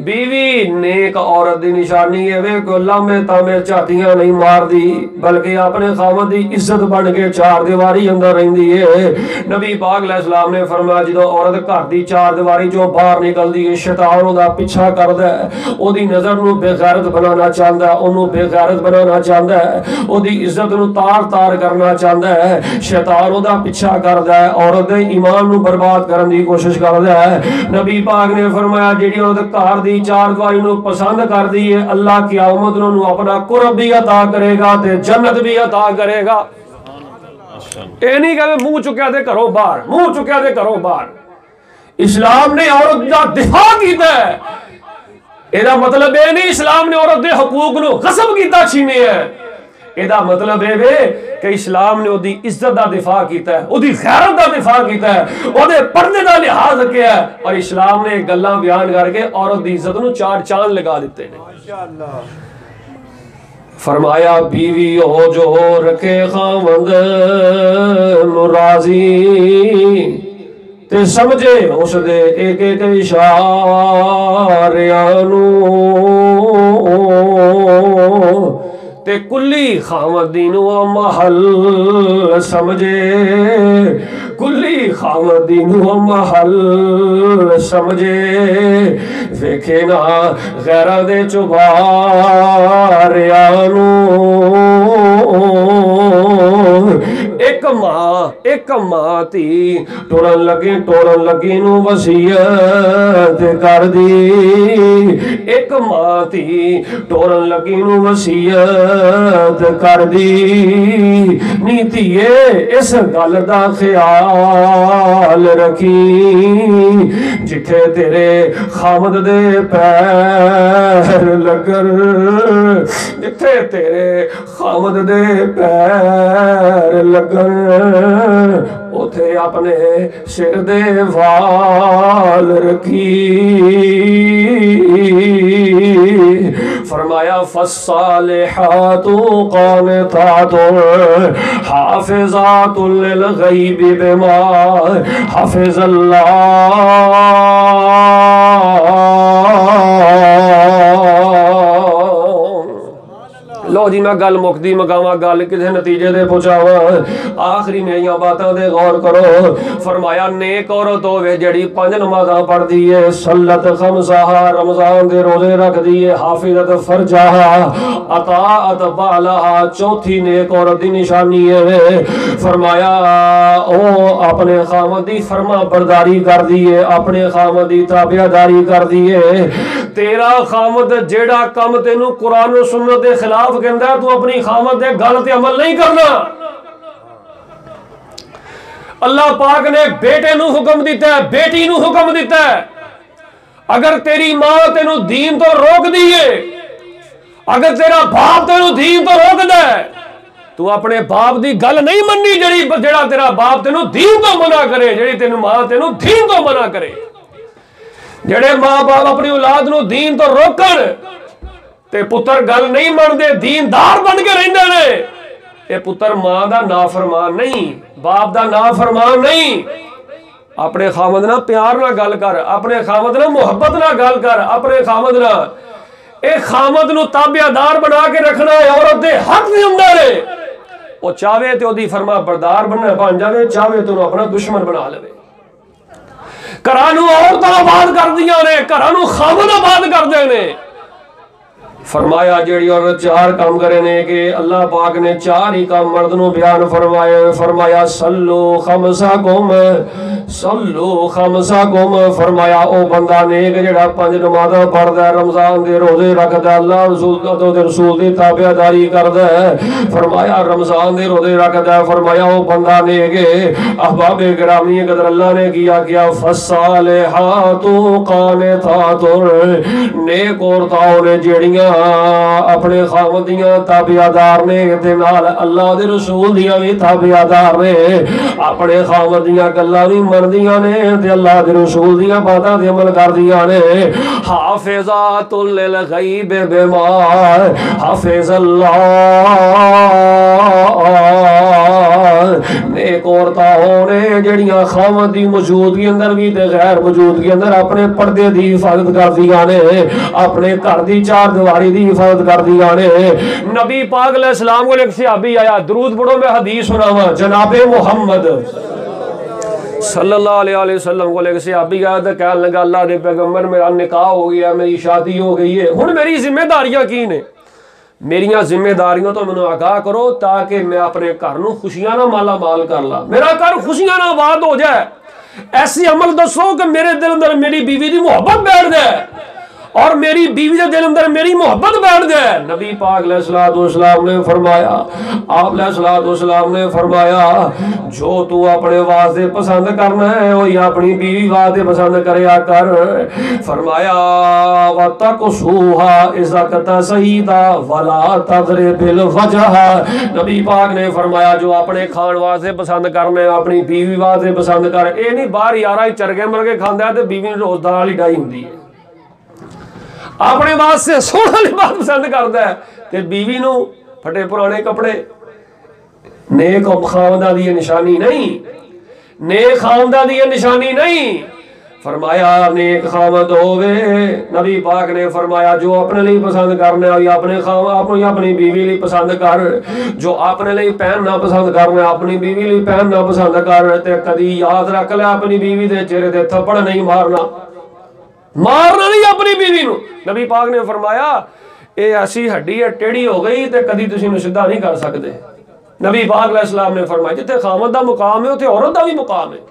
[SPEAKER 1] بیوی نیک عورت دی نشانی ہے، وہ کوئی لامے تامے چاٹیاں نہیں مار دی، بلکہ اپنے خاوند دی عزت بن کے چار دیواری اندر رہندی ہے۔ نبی پاک علیہ السلام نے فرمایا جدوں عورت گھر دی چار دیواری چوں باہر نکلدی ہے، شیطان اوندا پیچھا کردا ہے، او دی نظر نو بے غیرت بنانا چاہندا ہے، اونوں بے غیرت بنانا چاہندا ہے، او دی عزت نو تار تار کرنا چاہندا ہے، شیطان اوندا پیچھا کردا ہے، عورت دے ایمان نو برباد کرن دی کوشش کردا ہے۔ نبی پاک نے فرمایا جیڑی عورت گھر دی چار دیواری نو پسند کر دی ہے، اللہ قیامت نو اپنا قرب بھی عطا کرے گا تے جنت بھی عطا کرے گا۔ اے نہیں کہ منہ چکیا دے کرو باہر، منہ چکیا دے کرو باہر۔ اسلام نے عورت دا دفاع کیتا ہے، ایدہ مطلب اے نہیں اسلام نے عورت دے حقوق نو غصب کیتا چھینے ہے، ایدہ مطلب اے کہ اسلام نے او دی عزت دا دفاع کیتا ہے، او دی غیرت دا دفاع کیتا ہے، او دے پردے دا لحاظ کیا ہے، اور اسلام نے گلاں بیان کر کے عورت دی عزت نو چار چاند لگا دیتے ہیں۔ فرمایا بیوی ہو جو رکھے خاوند نو راضی، تے سمجھے اس دے ایک ایک اشاریاں نو، تے کلی خاوندی نو محل سمجھے، کلی خاوندی نو محل سمجھے، ویکھے نا غیرہ دے چباریاں نو۔ ایک ماں ایک ماں تھی ٹرن لگی نو وصیت کر دی ایک ماں تھی ٹرن لگی نو وصیت کر دی نیتیے اس گل دا خیال رکھی جتھے تیرے خامد دے پیر لگن جتھے تیرے خامد دے پیر لگن اتھے اپنے سر دے وال رکھی فرمایا فالصالحات قانتات حافظات للغیب بما حفظ اللہ لو جی میں گل مکدی مقامہ گل کسے نتیجے دے پہنچاواں آخری میریاں باتاں دے غور کرو فرمایا نیک عورت ہوے جڑی 5 نمازاں پڑھ دیے صلت خمسہا رمضان دے روزے رکھ دیے حافظت فرجہا اطاعت بالہا چوتھی نیک عورت دی نشانی ہے فرمایا او اپنے خامد دی فرما برداری کر دیے اپنے خامد دی تابعداری کر دیے تیرا خامد جیڑا کم تینوں قرآن و سنت دے خلاف کہندا ہے تو اپنی خامد دے گل تے عمل نہیں کرنا اللہ پاک نے بیٹے نو حکم دیتا ہے بیٹی نو حکم دیتا ہے اگر تیری ماں تینو دین تو روک دیئے اگر تیرا باپ تینو دین تو روک دے تو اپنے باپ دی گل نہیں مننی جڑا تیرا باپ تینو دین تو منع کرے جڑی تینو ماں تینو دین تو منع کرے جڑے ماں باپ اپنی اولاد نو دین تو روکن تے پتر گل نہیں من دے دیندار بن کے رہندے نے اے پتر ماں دا نافرمان نہیں باپ دا نافرمان نہیں اپنے خامد نہ پیار نہ گل کر اپنے خامد نہ محبت نہ گل کر اپنے خامد نہ اے خامد نو تابعدار بنا کے رکھنا ہے عورت دے حق دے اندر ہے وہ چاہے تے اودی فرما بردار بن جاوے چاہے تے اپنا دشمن بنا لے گھراں نو عورتاں آباد کر دیاں نے گھراں نو خامد آباد کر دے نے فرمایا جیڑی عورت 4 کام کرے نے کہ اللہ پاک نے 4 ہی کام مرد نو بیان فرمایا صلو خمسکم فرمایا او بندہ نیک جڑا 5 نمازاں پڑھدا ہے رمضان دے روزے رکھدا ہے اللہ رسول دی تابعداری کردا ہے فرمایا رمضان دے روزے رکھدا ہے فرمایا او بندہ نیک احباب گرامی قدر اللہ نے کیا فالصالحات قانتات نیک عورتاں نے جیڑیاں اپنے خامدیاں تابعدار نے تے نال اللہ دے رسول دیاں بھی تابعدار نے اپنے خامدیاں گلاں بھی مندیاں نے تے اللہ دے رسول دیاں باتاں تے عمل کردیاں نے حافظات للغیب بما حفظ اللہ نیک عورتاں ہونے جڑیاں خامد دی موجودگی اندر بھی تے غیر موجودگی اندر اپنے پردے دی حفاظت کردیاں نے اپنے گھر دی 4 دیواری دی حفاظت کر دیا نے نبی پاک علیہ السلام کو ایک صحابی آیا درود پڑھو میں حدیث سناواں جناب محمد صلی اللہ علیہ وسلم کو ایک صحابی آیا تو کہنے لگا اللہ دے پیغمبر میرا نکاح ہو گیا میری شادی ہو گئی ہے ہن میری ذمہ داریاں کی نے میریاں ذمہ داریاں تو مینوں آگاہ کرو تاکہ میں اپنے گھر نو خوشیاں نہ مالا مال کر لا میرا گھر خوشیاں نہ آباد ہو جائے ایسی عمل دسو کہ میرے دل اندر میری بیوی دی محبت بیٹھ جائے اور میری بیوی دے دل اندر میری محبت بیٹھ جائے نبی پاک علیہ السلام نے فرمایا آپ علیہ السلام نے فرمایا جو تو اپنے واسطے پسند کرنا ہے وہی اپنی بیوی واسطے پسند کریا کر فرمایا وَتَقْسُوهَا اِذَا كَتَسَيِّدَا وَلَا تَضْرِبِ الْوَجْهَا نبی پاک نے فرمایا جو اپنے کھان واسطے پسند کرنا ہے اپنی بیوی واسطے پسند کر اے نہیں باہر یارہ چرگے مرگے کھاندا ہے تے بیوی نے روز دال والی ڈائی ہوندی ہے اپنے واسطے سونا لباس پسند کرتا ہے تے بیوی نو پھٹے پرانے کپڑے نیک خاونداں دی نشانی نہیں نیک خاونداں دی نشانی نہیں فرمایا نیک خاوند ہووے نبی پاک نے فرمایا جو اپنے لیے پسند کرنا ہے اپنے خاوند اپنی بیوی لیے پسند کر جو اپنے لیے پہننا پسند کرنا ہے اپنی بیوی لیے پہننا پسند کر تے کدی یاد رکھ لے اپنی بیوی دے چہرے تے تھپڑ نہیں مارنا نہیں اپنی بیوی نو نبی پاک نے فرمایا اے ایسی ہڈی ہے ٹیڑھی ہو گئی تے کدی تسی نو سیدھا نہیں کر سکتے نبی پاک علیہ السلام نے فرمایا جتنے خامد دا مقام ہے اتنے عورت دا بھی مقام ہے۔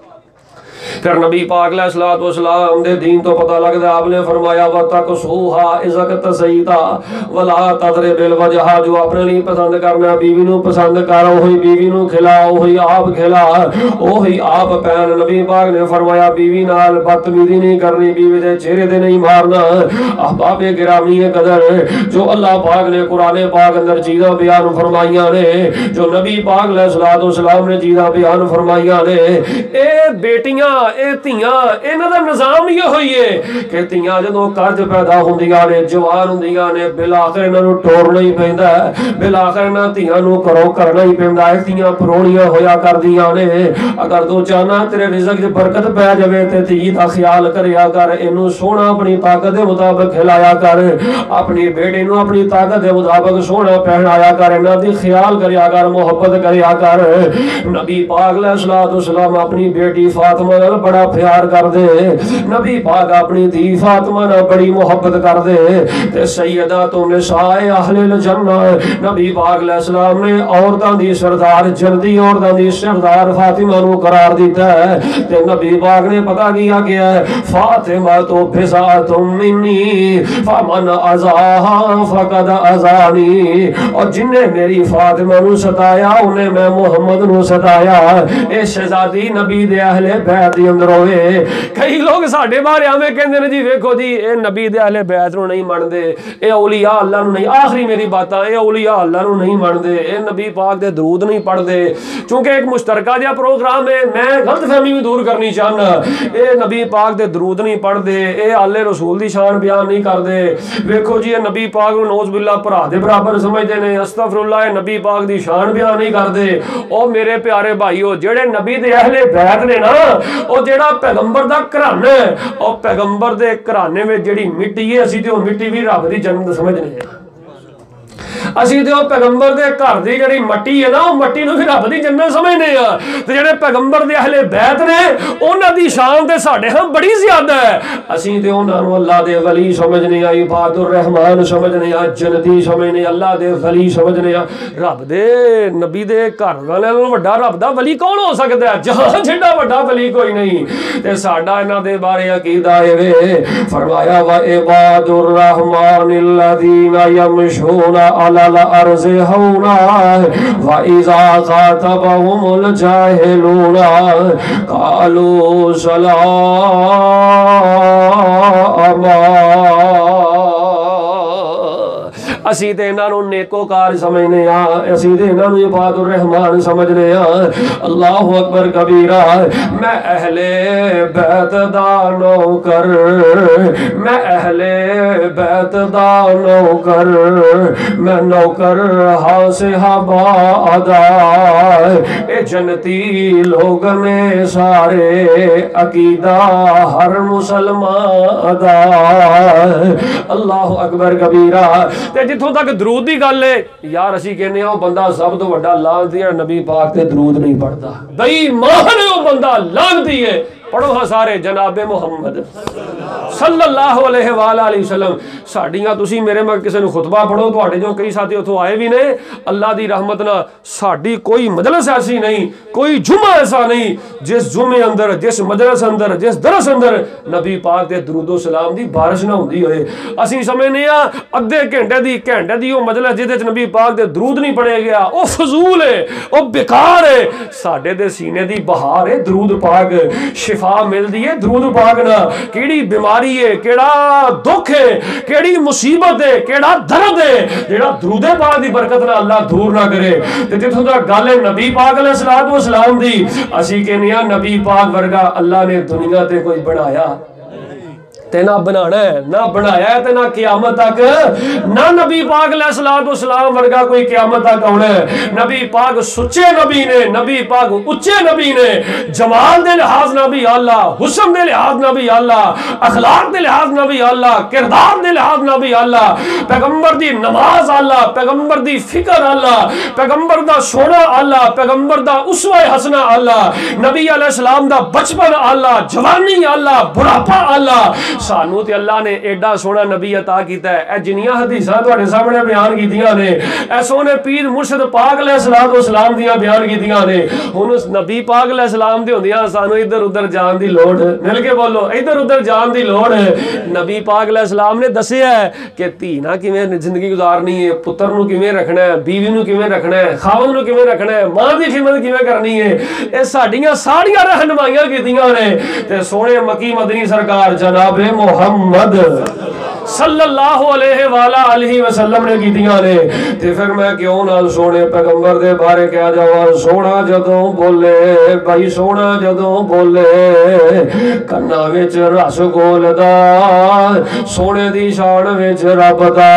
[SPEAKER 1] پھر نبی پاک علیہ الصلوۃ والسلام دے دین تو پتہ لگدا آپ نے فرمایا وَتَقْسُوهَا اِذَا اكْتَسَيْتَ وَلَا تَضْرِبِ الْوَجْهَ، جو اپنے لیے پسند کرنا بیوی نو پسند کر، وہی بیوی نو کھلا، وہی آپ کھلا، وہی آپ پہن۔ نبی پاک نے فرمایا بیوی نال بدتمیزی نہیں کرنی، بیوی دے چہرے تے نہیں مارنا۔ احباب گرامی قدر، جو اللہ پاک نے قرآن پاک اندر چیزاں بیان فرمائیاں نے، جو نبی پاک علیہ الصلوۃ والسلام نے چیزاں بیان فرمائیاں نے، اے بیٹیاں اے تیاں انہاں دا نظام یہ ہوئی ہے کہ تیاں جدوں قرض پیدا ہوندیاں نے، جوان ہوندیاں نے، بالآخر انہاں نوں ٹورنا ہی پیندا ہے، بالآخر انہاں تیاں نوں کرو کرنا ہی پیندا ہے۔ تیاں پرونیاں ہویا کردیاں نے۔ اگر تو چاہنا تیرے رزق وچ برکت پے جاوے تے تھی دا خیال کریا کر، اینوں سونا اپنی طاقت دے مطابق کھلایا کر، اپنی بیٹی نوں اپنی طاقت دے مطابق سونا پہنایا کر، انہاں دی خیال کریا کر، محبت کریا کر۔ نبی پاک علیہ الصلوۃ والسلام اپنی بیٹی فاطمہ بڑا پیار کر دے، نبی پاک اپنی دھی فاطمہ نال بڑی محبت کر دے، تے سیدہ تو نساء اہل الجنہ، نبی پاک علیہ السلام نے عورتاں دی سردار، جنتی عورتاں دی سردار فاطمہ نو قرار دیتا ہے۔ تے نبی پاک نے پتہ کیا گیا ہے فاطمہ تو بذات منی فمن اذاها فقد اذانی، اور جن نے میری فاطمہ نو ستایا انہیں میں محمد نو ستایا۔ اے شہزادی نبی دے اہل بیت اندر ہوئے۔ کئی لوگ ساڈے بارے ہمیں کہندے نے جی ویکھو جی اے نبی دے اہل بیت نو نہیں مندے، اے اولیاء اللہ نو نہیں، آخری میری باتاں، اے اولیاء اللہ نو نہیں مندے، اے نبی پاک دے درود نہیں پڑھدے۔ چونکہ ایک مشترکہ جہا پروگرام ہے، میں غلط فہمی بھی دور کرنی چاہنا، اے نبی پاک دے درود نہیں پڑھدے، اے آل رسول دی شان بیان نہیں کردے۔ ویکھو جی اے نبی پاک نو نعوذ باللہ بھرا دے برابر سمجھدے نے، استغفر اللہ، اے نبی پاک دی شان بیان نہیں کردے۔ او میرے پیارے بھائیو، جڑے نبی دے اہل بیت نے نا، او جڑا پیغمبر دا گھرانا ہے، او پیغمبر دے گھرانے میں جڑی مٹی ہے، اسی تے او مٹی بھی رب دی جنت سمجھنے ہیں۔ اسی تے او پیغمبر دے گھر دی جڑی مٹی ہے نا، او مٹی نو بھی رب دی جنت سمجھنے ہاں۔ تے جڑے پیغمبر دے اہل بیت نے، انہاں دی شان تے ساڈے ہاں بڑی زیادہ ہے۔ اسی تے انہاں نو اللہ دے ولی سمجھنے ہاں، عباد الرحمن سمجھنے ہاں، جنتی سمجھنے، اللہ دے ولی سمجھنے ہاں۔ رب دے نبی دے گھر والے نال وڈا رب دا ولی کون ہو سکدا ہے؟ جہاں جڑا وڈا ولی کوئی نہیں۔ تے ساڈا انہاں دے بارے عقیدہ ہے، فرمایا وا عباد الرحمن الذین یمشون علی الارض ہونا واذا خاطبهم الجاہلون قالوا سلاما۔ اسی تے انہاں نوں نیکوکار سمجھنے ہاں، اسی تے انہاں نوں عباد الرحمن سمجھنے ہاں۔ اللہ اکبر کبیرہ۔ میں اہل بیت دا نوکر، میں اہل بیت دا نوکر، میں نوکر ہاں صحابہ ادا، اے جنتی لوگ نے سارے عقیدہ ہر مسلمان ادا۔ اللہ اکبر کبیرہ۔ تے جتھوں تک درود دی گل ہے، یار اسی کہنے ہاں بندہ سب تو وڈا لعنتی ہے، نبی پاک تے درود نہیں پڑھتا، بے ایمان ہے وہ بندہ، لعنتی ہے۔ پڑھو ہاں سارے جناب محمد صلی اللہ علیہ وآلہ وسلم۔ ساڈیاں تسی میرے میں کسی نے خطبہ پڑھو، تواڈے جو کئی ساتھی اتھوں آئے بھی نے، اللہ دی رحمت نہ ساڈی کوئی مجلس ایسی نہیں، کوئی جمعہ ایسا نہیں جس جمعے اندر، جس مجلس اندر، جس درس اندر نبی پاک دے درود و سلام دی بارش نہ ہوندی ہوئے۔ اسی سمجھنے ہاں ادھے گھنٹے دی وہ مجلس جہدے وچ نبی پاک دے درود نہیں پڑھے گیا او فضول ہے، او بیکار ہے۔ ساڈے دے سینے دی بہار ہے درود پاک، شفا مل دی ہے درود پاک نہ۔ کیڑی بیماری ہے، کیڑا دکھ ہے، کیڑی مصیبت ہے، کیڑا درد ہے، جڑا درود پاک دی برکت نہ اللہ دور نہ کرے۔ تے جتھوں تک گل ہے نبی پاک علیہ الصلوۃ والسلام دی، اسی کہنے ہاں نبی پاک ورگا اللہ نے دنیا تے کوئی بنایا تے نہ بنانا ہے، نہ بنایا ہے تے نہ قیامت تک، نہ نبی پاک علیہ الصلوۃ والسلام ورگا کوئی قیامت تک آنا ہے۔ نبی پاک سچے نبی نے، نبی پاک اچے نبی نے، جمال دے لحاظ نبی اللہ، حسن دے لحاظ نبی اللہ، اخلاق دے لحاظ نبی اللہ، کردار دے لحاظ نبی اللہ، پیغمبر دی نماز اللہ، پیغمبر دی فکر اللہ، پیغمبر دا سونا اللہ، پیغمبر دا اسوہ حسنہ اللہ، نبی علیہ السلام دا بچپن اللہ، جوانی اللہ، بڑھاپا اللہ، سانو تے اللہ نے ایڈا سونا نبی عطا کیتا ہے. اے جنیاں حدیثاں تواڈے سامنے بیان کیتیاں نے, اے سونے پیر مرشد پاک علیہ الصلوۃ والسلام دیاں بیان کیتیاں نے. ہن اس نبی پاک علیہ السلام دے ہوندیاں سانو ادھر ادھر جان دی لوڑ, مل کے بولو, ادھر ادھر جان دی لوڑ. نبی پاک علیہ السلام نے دسیا ہے کہ دھی نہ کیویں زندگی گزارنی ہے, پتر نو کیویں رکھنا ہے, بیوی نو کیویں رکھنا ہے, خاوند نو کیویں رکھنا ہے, ماں دی خدمت کیویں کرنی ہے. اے ساڈیاں ساریاں رہنمائیاں کیتیاں نے تے سونے مکی مدنی سرکار جناب محمد صلی اللہ علیہ وآلہ وسلم نے کیتیاں نے. تے پھر میں کیوں نہ سونے پیغمبر دے بارے کہہ جاواں, سونا جدوں بولے بھائی, سونا جدوں بولے کنا وچ رس گولدا, سونے دی شان وچ رب دا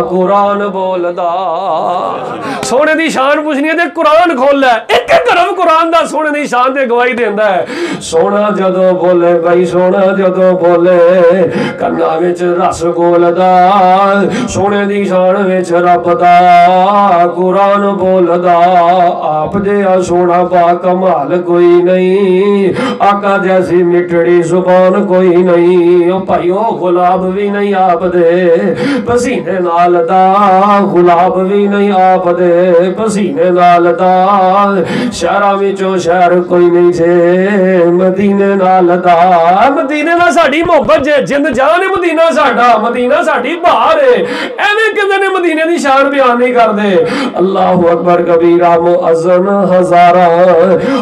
[SPEAKER 1] قرآن بولدا. سونے دی شان پوچھنی ہے تے قرآن کھول ہے, ایک ایک طرف قرآن دا سونے دی شان تے گواہی دیندا ہے. سونا جدوں بولے بھائی, سونا جدوں بولے کنا وچ رس گولدا, سونے دی شان وچ رب دا قرآن بولدا. آپ جیہا سونا با کمال کوئی نہیں, آقا جیسی مٹھڑی زبان کوئی نہیں. او بھائیو غلاب بھی نہیں آپ دے پسینے نال دا, غلاب بھی نہیں آپ دے پسینے نال دا. شہراں وچوں شہر کوئی نہیں جے مدینے نال دا. مدینے نال ساڈی محبت جے, جند جان مدینہ ساڈا, مدینہ ساڈی بہار ہے. ایویں کدے نے مدینے دی شان بیان نہیں کردے. اللہ اکبر کبیرہ مؤذن ہزاراں,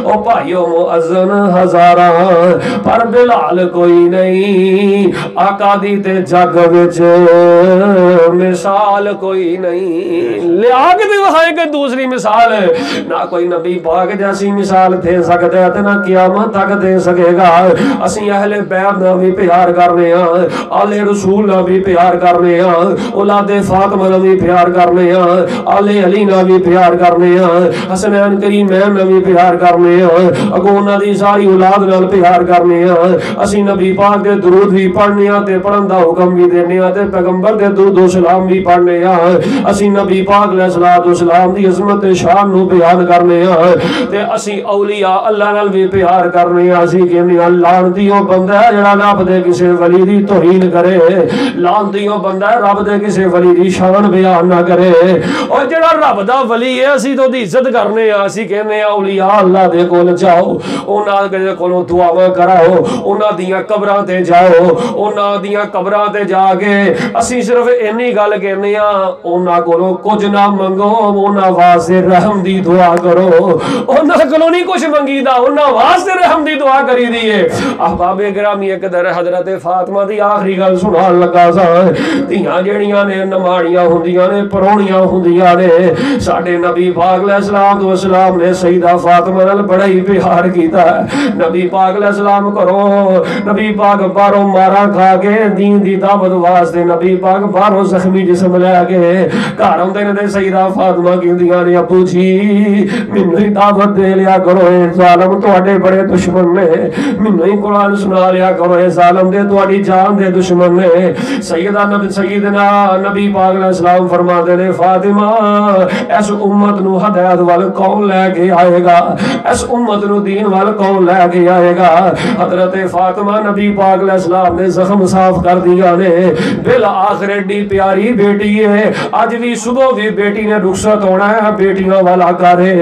[SPEAKER 1] او بھائیو مؤذن ہزاراں, پر بلال کوئی نہیں. آقا دی تے جگ وچ مثال کوئی نہیں. لیا کے تے وہاں کہ دوسری مثال نہ کوئی نبی پاک جیسی مثال دے سکتا ہے تے نہ قیامت تک دے سکے گا. اسی اہل بیت نہ بھی پیار کرنے ہاں, آل رسول نہ بھی پیار کرنے ہاں, اولاد فاطمہ نہ بھی پیار کرنے ہاں, آل علی نہ بھی پیار کرنے ہاں, حسنین کریمین نہ بھی پیار کرنے ہاں, اگوں انہاں دی ساری اولاد نال پیار کرنے ہاں. اسی نبی پاک دے درود بھی پڑھنے ہاں تے پڑھن دا حکم بھی دینے ہاں تے پیغمبر دے درود و سلام بھی پڑھنے ہاں. اسی نبی پاک علیہ الصلوۃ والسلام دی عظمت شان نو بیان کرنے ہاں تے اسی اولیاء اللہ نال بھی پیار کرنے ہاں. اسی کہنے ہاں لعنتیوں بندہ ہے جڑا رب دے کسے ولی دی توہین کرے, لعنتیوں بندہ ہے رب دے کسے ولی دی شان بیان نہ کرے. اور جڑا رب دا ولی ہے اسی تو دی عزت کرنے ہاں. اسی کہنے ہاں اولیاء اللہ دے کول جاؤ, انہاں دے کولوں دعاواں کراؤ, انہاں دیاں قبراں تے جاؤ, انہاں دیاں قبراں تے جا کے اسی صرف اینی گل کہنے ہاں انہاں کولوں کچھ نہ منگو, انہاں واسطے رحم دی دعا کرو. انہاں کولوں نہیں کچھ منگیدا, انہاں واسطے رحم دی دعا کری دیے. احباب گرامی ایک در حضرت فاطمہ دی آخری گل سنان لگا سا. دھیاں جڑیاں نے نماڑیاں ہوندیاں نے, پرونیاں ہوندیاں نے, ساڈے نبی پاک علیہ السلام والسلام نے سیدہ فاطمہ نال بڑا ہی پیار کیتا ہے. نبی پاک علیہ السلام کرو, نبی پاک باہروں مارا کھا کے دین دی دعوت واسطے نبی پاک باہروں زخمی جسم لے کے گھر آندے نے. سیدہ فاطمہ کہندیاں نے ابو جی مینوں ہی دعوت دے لیا کرو, اے ظالم تواڈے بڑے دشمن نے, مینوں ہی قرآن سنا لیا کرو, اے ظالم دے تواڈی جان دے دشمن نے. سیدنا نبی پاک علیہ السلام فرماتے نے فاطمہ اس امت نو ہدایت وال کون لے کے آئے گا, اس امت نو دین وال کون لے کے آئے گا. حضرت فاطمہ نبی پاک علیہ السلام نے زخم صاف کر دیا نے. بالآخر ایڈی پیاری بیٹی ہے, اج بھی صبح بھی بیٹی نے رخصت ہونا ہے, بیٹیاں والا کرے.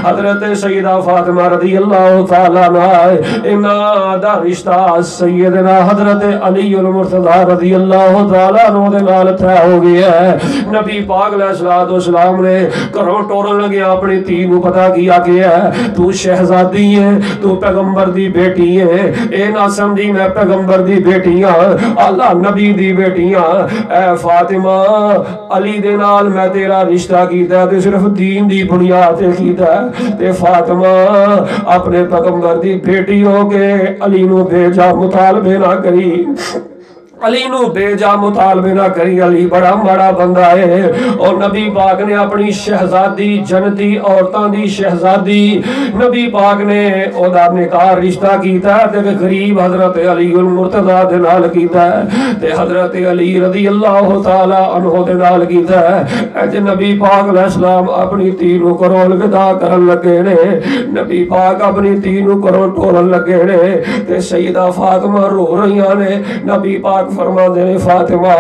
[SPEAKER 1] حضرت سیدہ فاطمہ رضی اللہ تعالی عنہ انہاں دا رشتہ سیدنا حضرت علی المرتضی رضی اللہ تعالی عنہ دے نال طے ہو گیا ہے. نبی پاک علیہ الصلوۃ والسلام نے گھروں ٹورن لگے اپنی دھی نو پتہ کیا کہ تو شہزادی ہے, تو پیغمبر دی بیٹی ہے, اے نہ سمجھی میں پیغمبر دی بیٹی ہاں, اللہ نبی دی بیٹی ہاں. اے فاطمہ علی دے نال میں تیرا رشتہ کیتا ہے تے صرف دین دی بنیاد تے کیتا ہے. تے فاطمہ اپنے پیغمبر دی بیٹی ہو کے علی نو بھیجا, مطالبے نہ کری. علی نو بے جا مطالبے نہ کری، علی بڑا بڑا بندہ ہے۔ اور نبی پاک نے اپنی شہزادی جنتی عورتاں دی شہزادی نبی پاک نے او دا نکاح رشتہ کیتا ہے تے غریب حضرت علی المرتضی دے نال کیتا ہے تے حضرت علی رضی اللہ تعالی عنہ دے نال کیتا ہے۔ اج نبی پاک علیہ السلام اپنی تھی نو کرو الوداع کرن لگے نے، نبی پاک اپنی تھی نو کرو ٹورن لگے نے تے سیدہ فاطمہ رو رہیاں نے۔ نبی پاک فرما دے نے فاطمہ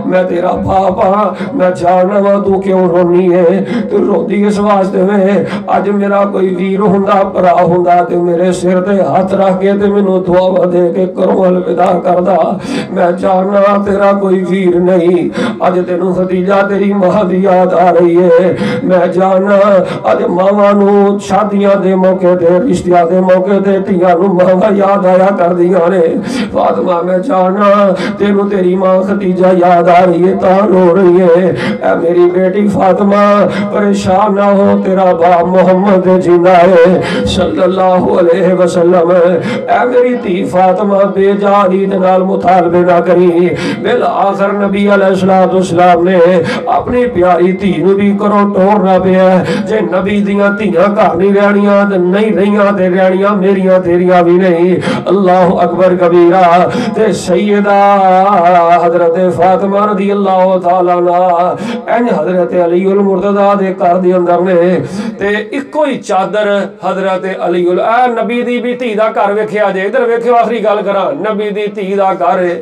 [SPEAKER 1] میں تیرا باپ ہاں، میں جاننا وا تو کیوں رونی ہے، تو روندی اس واسطے میں اج میرا کوئی ویر ہوندا بھرا ہوندا تے میرے سر تے ہاتھ رکھ کے تے مینوں دعا دے کے کرو الوداع کردا، میں جاننا تیرا کوئی ویر نہیں۔ اج تینوں ختیجہ تیری ماں دی یاد آ رہی ہے، میں جاننا اج ماواں نوں شادیاں دے موقع تے رشتیاں دے موقع تے تیاں نوں ماواں یاد آیا کردیاں نے۔ فاطمہ میں جاننا تینوں تیری ماں ختیجہ یاد آ رہی ہے تاں رو رہی ہے۔ اے میری بیٹی فاطمہ پریشان نہ ہو، تیرا باپ محمد جیندا ہے صلی اللہ علیہ وسلم۔ اے میری تھی فاطمہ بے جا علی دے نال مطالبے نہ کری۔ بالآخر نبی علیہ السلام نے اپنی پیاری تھی نو بھی کرو ٹورنا پیا، جے نبی دیاں تھیاں گھر نہیں رہنیاں تے نہیں رہیاں تے رہنیاں میریاں تیریاں بھی نہیں۔ اللہ اکبر کبیرہ۔ تے سیدہ حضرت فاطمہ رضی اللہ تعالی عنہا این حضرت علی المرتضی دے گھر دے اندر نے تے اکو ہی چادر حضرت علی اے نبی دی بھی تھی دا گھر ویکھیا جے، ادھر ویکھو آخری گل کراں، نبی دی تھی دا گھر ہے،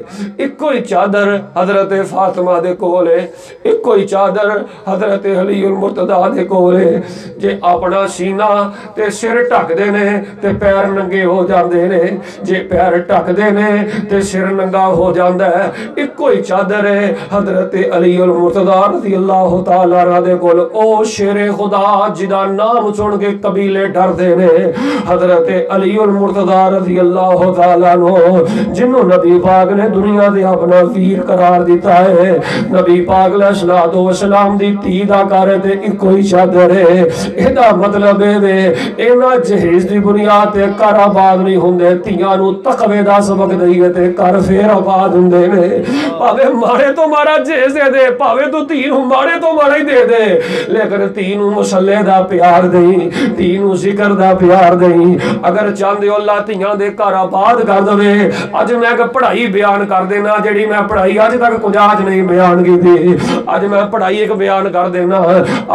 [SPEAKER 1] اکو ہی چادر حضرت فاطمہ دے کول ہے، اکو ہی چادر حضرت علی المرتضی دے کول ہے۔ جے اپنا سینہ تے سر ٹک دے نے تے پیر ننگے ہو جاندے نے، جے پیر ٹک دے نے تے سر ننگا ہو جاندا ہے۔ اکو ہی چادر ہے حضرت علی المرتضی رضی اللہ تعالی عنہ دے کول، او شیر خدا جدا نام سن کے قبیلے ڈر دے نے، حضرت علی المرتضی رضی اللہ تعالی عنہ جنہوں نبی پاک نے دنیا دے اپنا ویر قرار دیتا ہے۔ نبی پاک علیہ الصلوۃ والسلام دی تھی دا گھر تے اکو ہی چادر ہے۔ ایدا مطلب ہے اینا جہیز دی بنیاد تے گھر آباد نہیں ہوندے، تھیاں نو تقوی دا سبق دئیے تے گھر پھر آباد ہوندے نے۔ پاوے مارے تو مارا جہیز دے دے، پاوے تو تھی نو مارے تو مارا ہی دے دے، لیکن تھی نو مسلح دا پیار دیں، تھی نو ذکر دا پیار دیں۔ اگر چاہندے ہو اللہ تھیاں دے گھر آباد کر دے۔ اج میں ایک پڑھائی بیان کر دینا جیڑی میں پڑھائی اج تک کجاج نہیں بیان کی تھی، اج میں پڑھائی ایک بیان کر دینا۔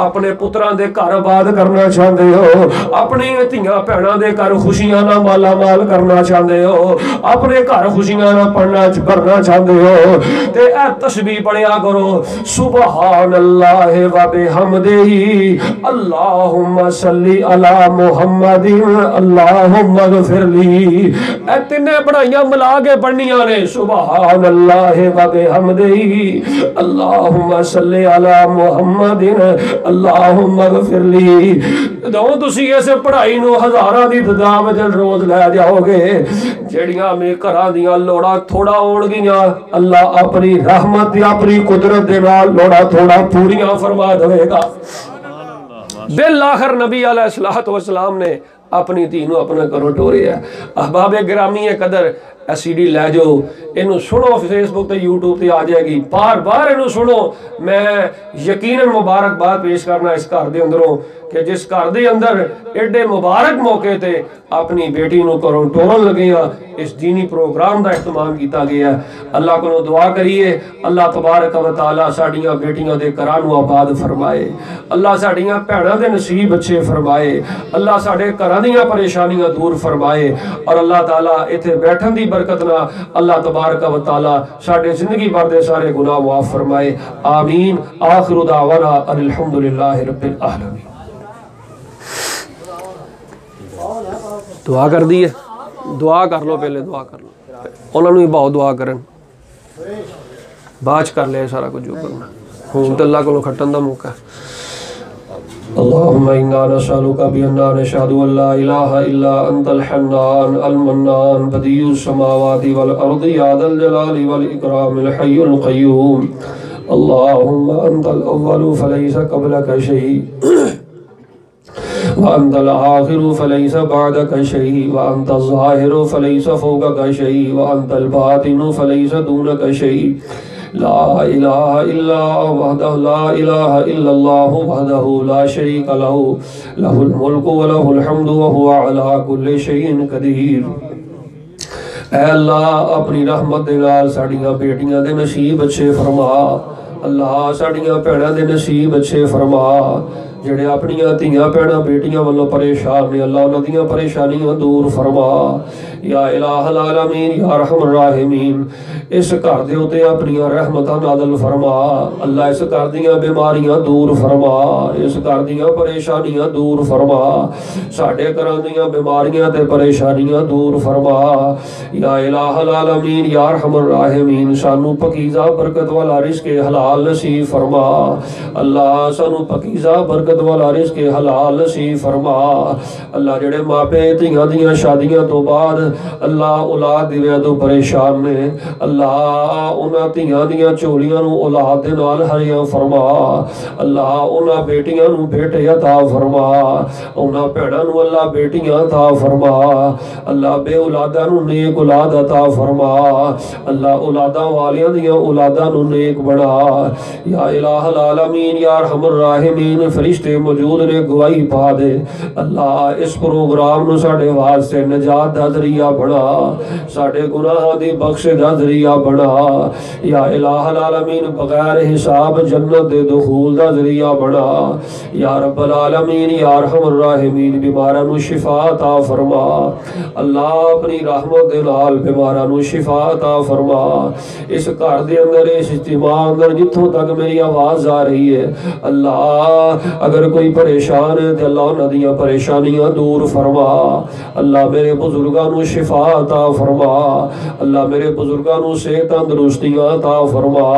[SPEAKER 1] اپنے پتراں دے گھر آباد کرنا چاہندے ہو، اپنی دھیاں بھیناں دے گھر خوشیاں نال مالا مال کرنا چاہندے ہو، اپنے گھر خوشیاں نال بھرنا چاہندے ہو تے اے تسبیح پڑھیا کرو، سبحان اللہ و بحمدہ اللہم صلی علی محمد اللہم اغفر لی۔ اے تینے پڑھائیاں ملا کے پڑھنیاں نے، سبحان اللہ و بحمدہ اللہم صلی علی محمد اللہم اغفر لی۔ دوں تسی اس پڑھائی نو ہزاراں دی تعداد وچ روز لے جاؤ گے، جڑیاں میں گھراں دیاں لوڑاں تھوڑا ہون گیاں، اللہ اپنی رحمت تے اپنی قدرت دے نال لوڑاں تھوڑا پوریاں فرما دے گا۔ بالآخر نبی علیہ الصلوۃ والسلام نے اپنی دین اپنا کرو ٹوریا۔ احباب گرامی قدر سی ڈی لے جاؤ، انہوں سنو، فیس بک تے یوٹیوب تے آ جائے گی، بار بار انہوں سنو۔ میں یقیناً مبارکباد پیش کرنا اس گھر دے اندروں کہ جس گھر دے اندر ایڈے مبارک موقع تے اپنی بیٹی نو کرو ٹورن لگے ہاں، اس دینی پروگرام دا اہتمام کیتا گیا۔ اللہ کو دعا کریے اللہ تبارک و تعالی ساڈیاں بیٹیاں دے گھراں نو آباد فرمائے، اللہ ساڈیاں بھیناں دے نصیب اچھے فرمائے، اللہ ساڈے گھراں دیاں پریشانیاں دور فرمائے، اور اللہ تعالی ایتھے بیٹھن دی برکت نہ اللہ تبارک و تعالی ساڈے زندگی بھر دے سارے گناہ معاف فرمائے۔ آمین۔ آخر دعوانا ان الحمدللہ رب العالمین۔ دعا کر دی ہے، دعا کر لو، پہلے دعا کر لو، انہوں نے بہت دعا کرن، باج کر لے سارا کچھ جو کرنا ہوں تو اللہ کو کھٹن دا موقع ہے۔ اللہم انا نسألک بأننا نشہد ان لا الہ الا انت الحنان المنان بدیع السماوات والارض یا ذا الجلال والاکرام الحی القیوم اللہم انت الاول فلیس قبلک شیء وأنت الآخر فليس بعدك شيء وأنت الظاهر فليس فوقك شيء وأنت الباطن فليس دونك شيء لا إله إلا وحده لا إله إلا الله وحده لا شريك له له الملك وله الحمد وهو على كل شيء قدير۔ اے اللہ اپنی رحمت دے نال ساڈیاں بیٹیاں دے نصیب اچھے فرما، اللہ ساڈیاں بھیناں دے نصیب اچھے فرما، جڑے اپنیاں تیاں بھیناں بیٹیاں والوں پریشان نے اللہ انہاں دیاں پریشانیاں دور فرما یا الہ العالمین یا ارحم الراحمین۔ اس گھر دے اوتے اپنیاں رحمتاں نازل فرما، اللہ اس گھر دیاں بیماریاں دور فرما، اس گھر دیاں پریشانیاں دور فرما، ساڈے گھراں دیاں بیماریاں تے پریشانیاں دور فرما یا الہ العالمین یا ارحم الراحمین۔ سانو پاکیزہ برکت والا رزق حلال نصیب فرما، اللہ سانو پاکیزہ برکت والا رزق حلال نصیب فرما، اللہ جڑے ماپے تیاں دیاں شادیاں تو بعد اللہ اولاد دیویں تو پریشان نے، اللہ انہاں تیاں دیاں چولیاں نو اولاد دے نال ہریاں فرما، اللہ انہاں بیٹیاں نو بیٹے عطا فرما، انہاں بھیناں نو اللہ بیٹیاں عطا فرما، اللہ بے اولاداں نو نیک اولاد عطا فرما، اللہ اولاداں والیاں دیاں اولاداں نو نیک بنا یا الہ العالمین یا ارحم الراحمین۔ فرشتے موجود نے گواہی پا دے، اللہ اس پروگرام نو ساڈے واسطے نجات دا ذریعہ بنا، ساڈے گناہاں دی بخش دا ذریعہ بنا یا الہ العالمین، بغیر حساب جنت دے دخول دا ذریعہ بنا یا رب العالمین یا ارحم الراحمین۔ بیماراں نو شفا عطا فرما، اللہ اپنی رحمت دے نال بیماراں نو شفا عطا فرما۔ اس گھر دے اندر اس اجتماع اندر جتھوں تک میری آواز آ رہی ہے اللہ اگر کوئی پریشان ہے تو اللہ انہاں دیاں پریشانیاں دور فرما، اللہ میرے بزرگاں نو شفا عطا فرما، اللہ میرے بزرگاں نو صحت تندرستیاں عطا فرما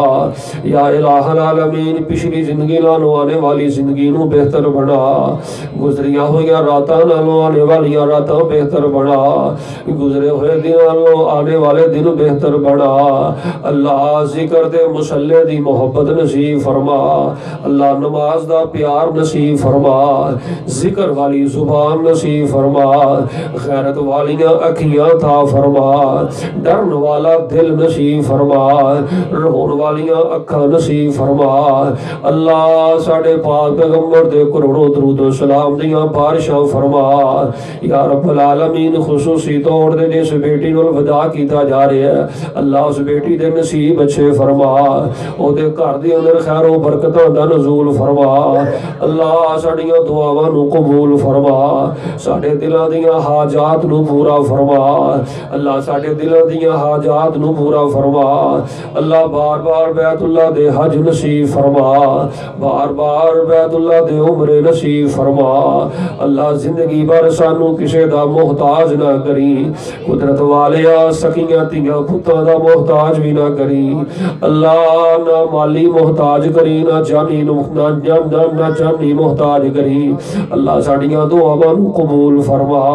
[SPEAKER 1] یا الہ العالمین۔ پچھلی زندگی نالوں آنے والی زندگی نو بہتر بنا، گزریاں ہوئیاں راتاں نالوں آنے والیاں راتاں بہتر بنا، گزرے ہوئے دن نالوں آنے والے دن بہتر بنا، اللہ ذکر دے مصلی دی محبت نصیب فرما، اللہ نماز دا پیار نصیب فرما، ذکر والی زبان نصیب فرما، غیرت والیاں اکھیاں تھا فرما، ڈرن والا دل نصیب فرما، رہون والیاں اکھاں نصیب فرما، اللہ ساڑھے پاک پیغمبر دے کروڑوں درود و سلام دیاں بارشاں فرما یا رب العالمین۔ خصوصی طور دے جس بیٹی نو الوداع کیتا جا رہے ہیں اللہ اس بیٹی دے نصیب اچھے فرما، او دے گھر دے اندر خیر و برکتاں دا نزول فرما، اللہ ساڑیاں دعاواں نو قبول فرما، ساڑے دلاں دیاں حاجات نو پورا فرما، اللہ ساڑے دلاں دیاں حاجات نو پورا فرما، اللہ بار بار بیت اللہ دے حج نصیب فرما، بار بار بیت اللہ دے عمر نصیب فرما، اللہ زندگی بھر سانو کسے دا محتاج نہ کری، قدرت والیا سکیاں تیاں پتاں دا محتاج بھی نہ کری، اللہ نہ مالی محتاج کری نہ جانی نہ جانی محتاج کری، اللہ ساڑیاں دعاواں نو قبول فرما،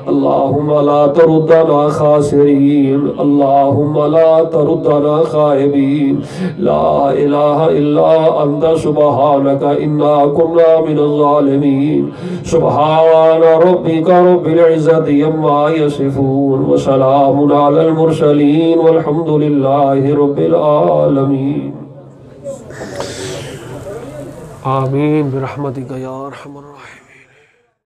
[SPEAKER 1] اللہم لا تردنا خاسرین، اللہم لا تردنا خائبین، لا الہ الا انت سبحانک انا کنا من الظالمین، سبحان ربک رب العزت عما یصفون وسلام علی المرسلین والحمد للہ رب العالمین۔ آمین برحمتک یا ارحم الراحمین۔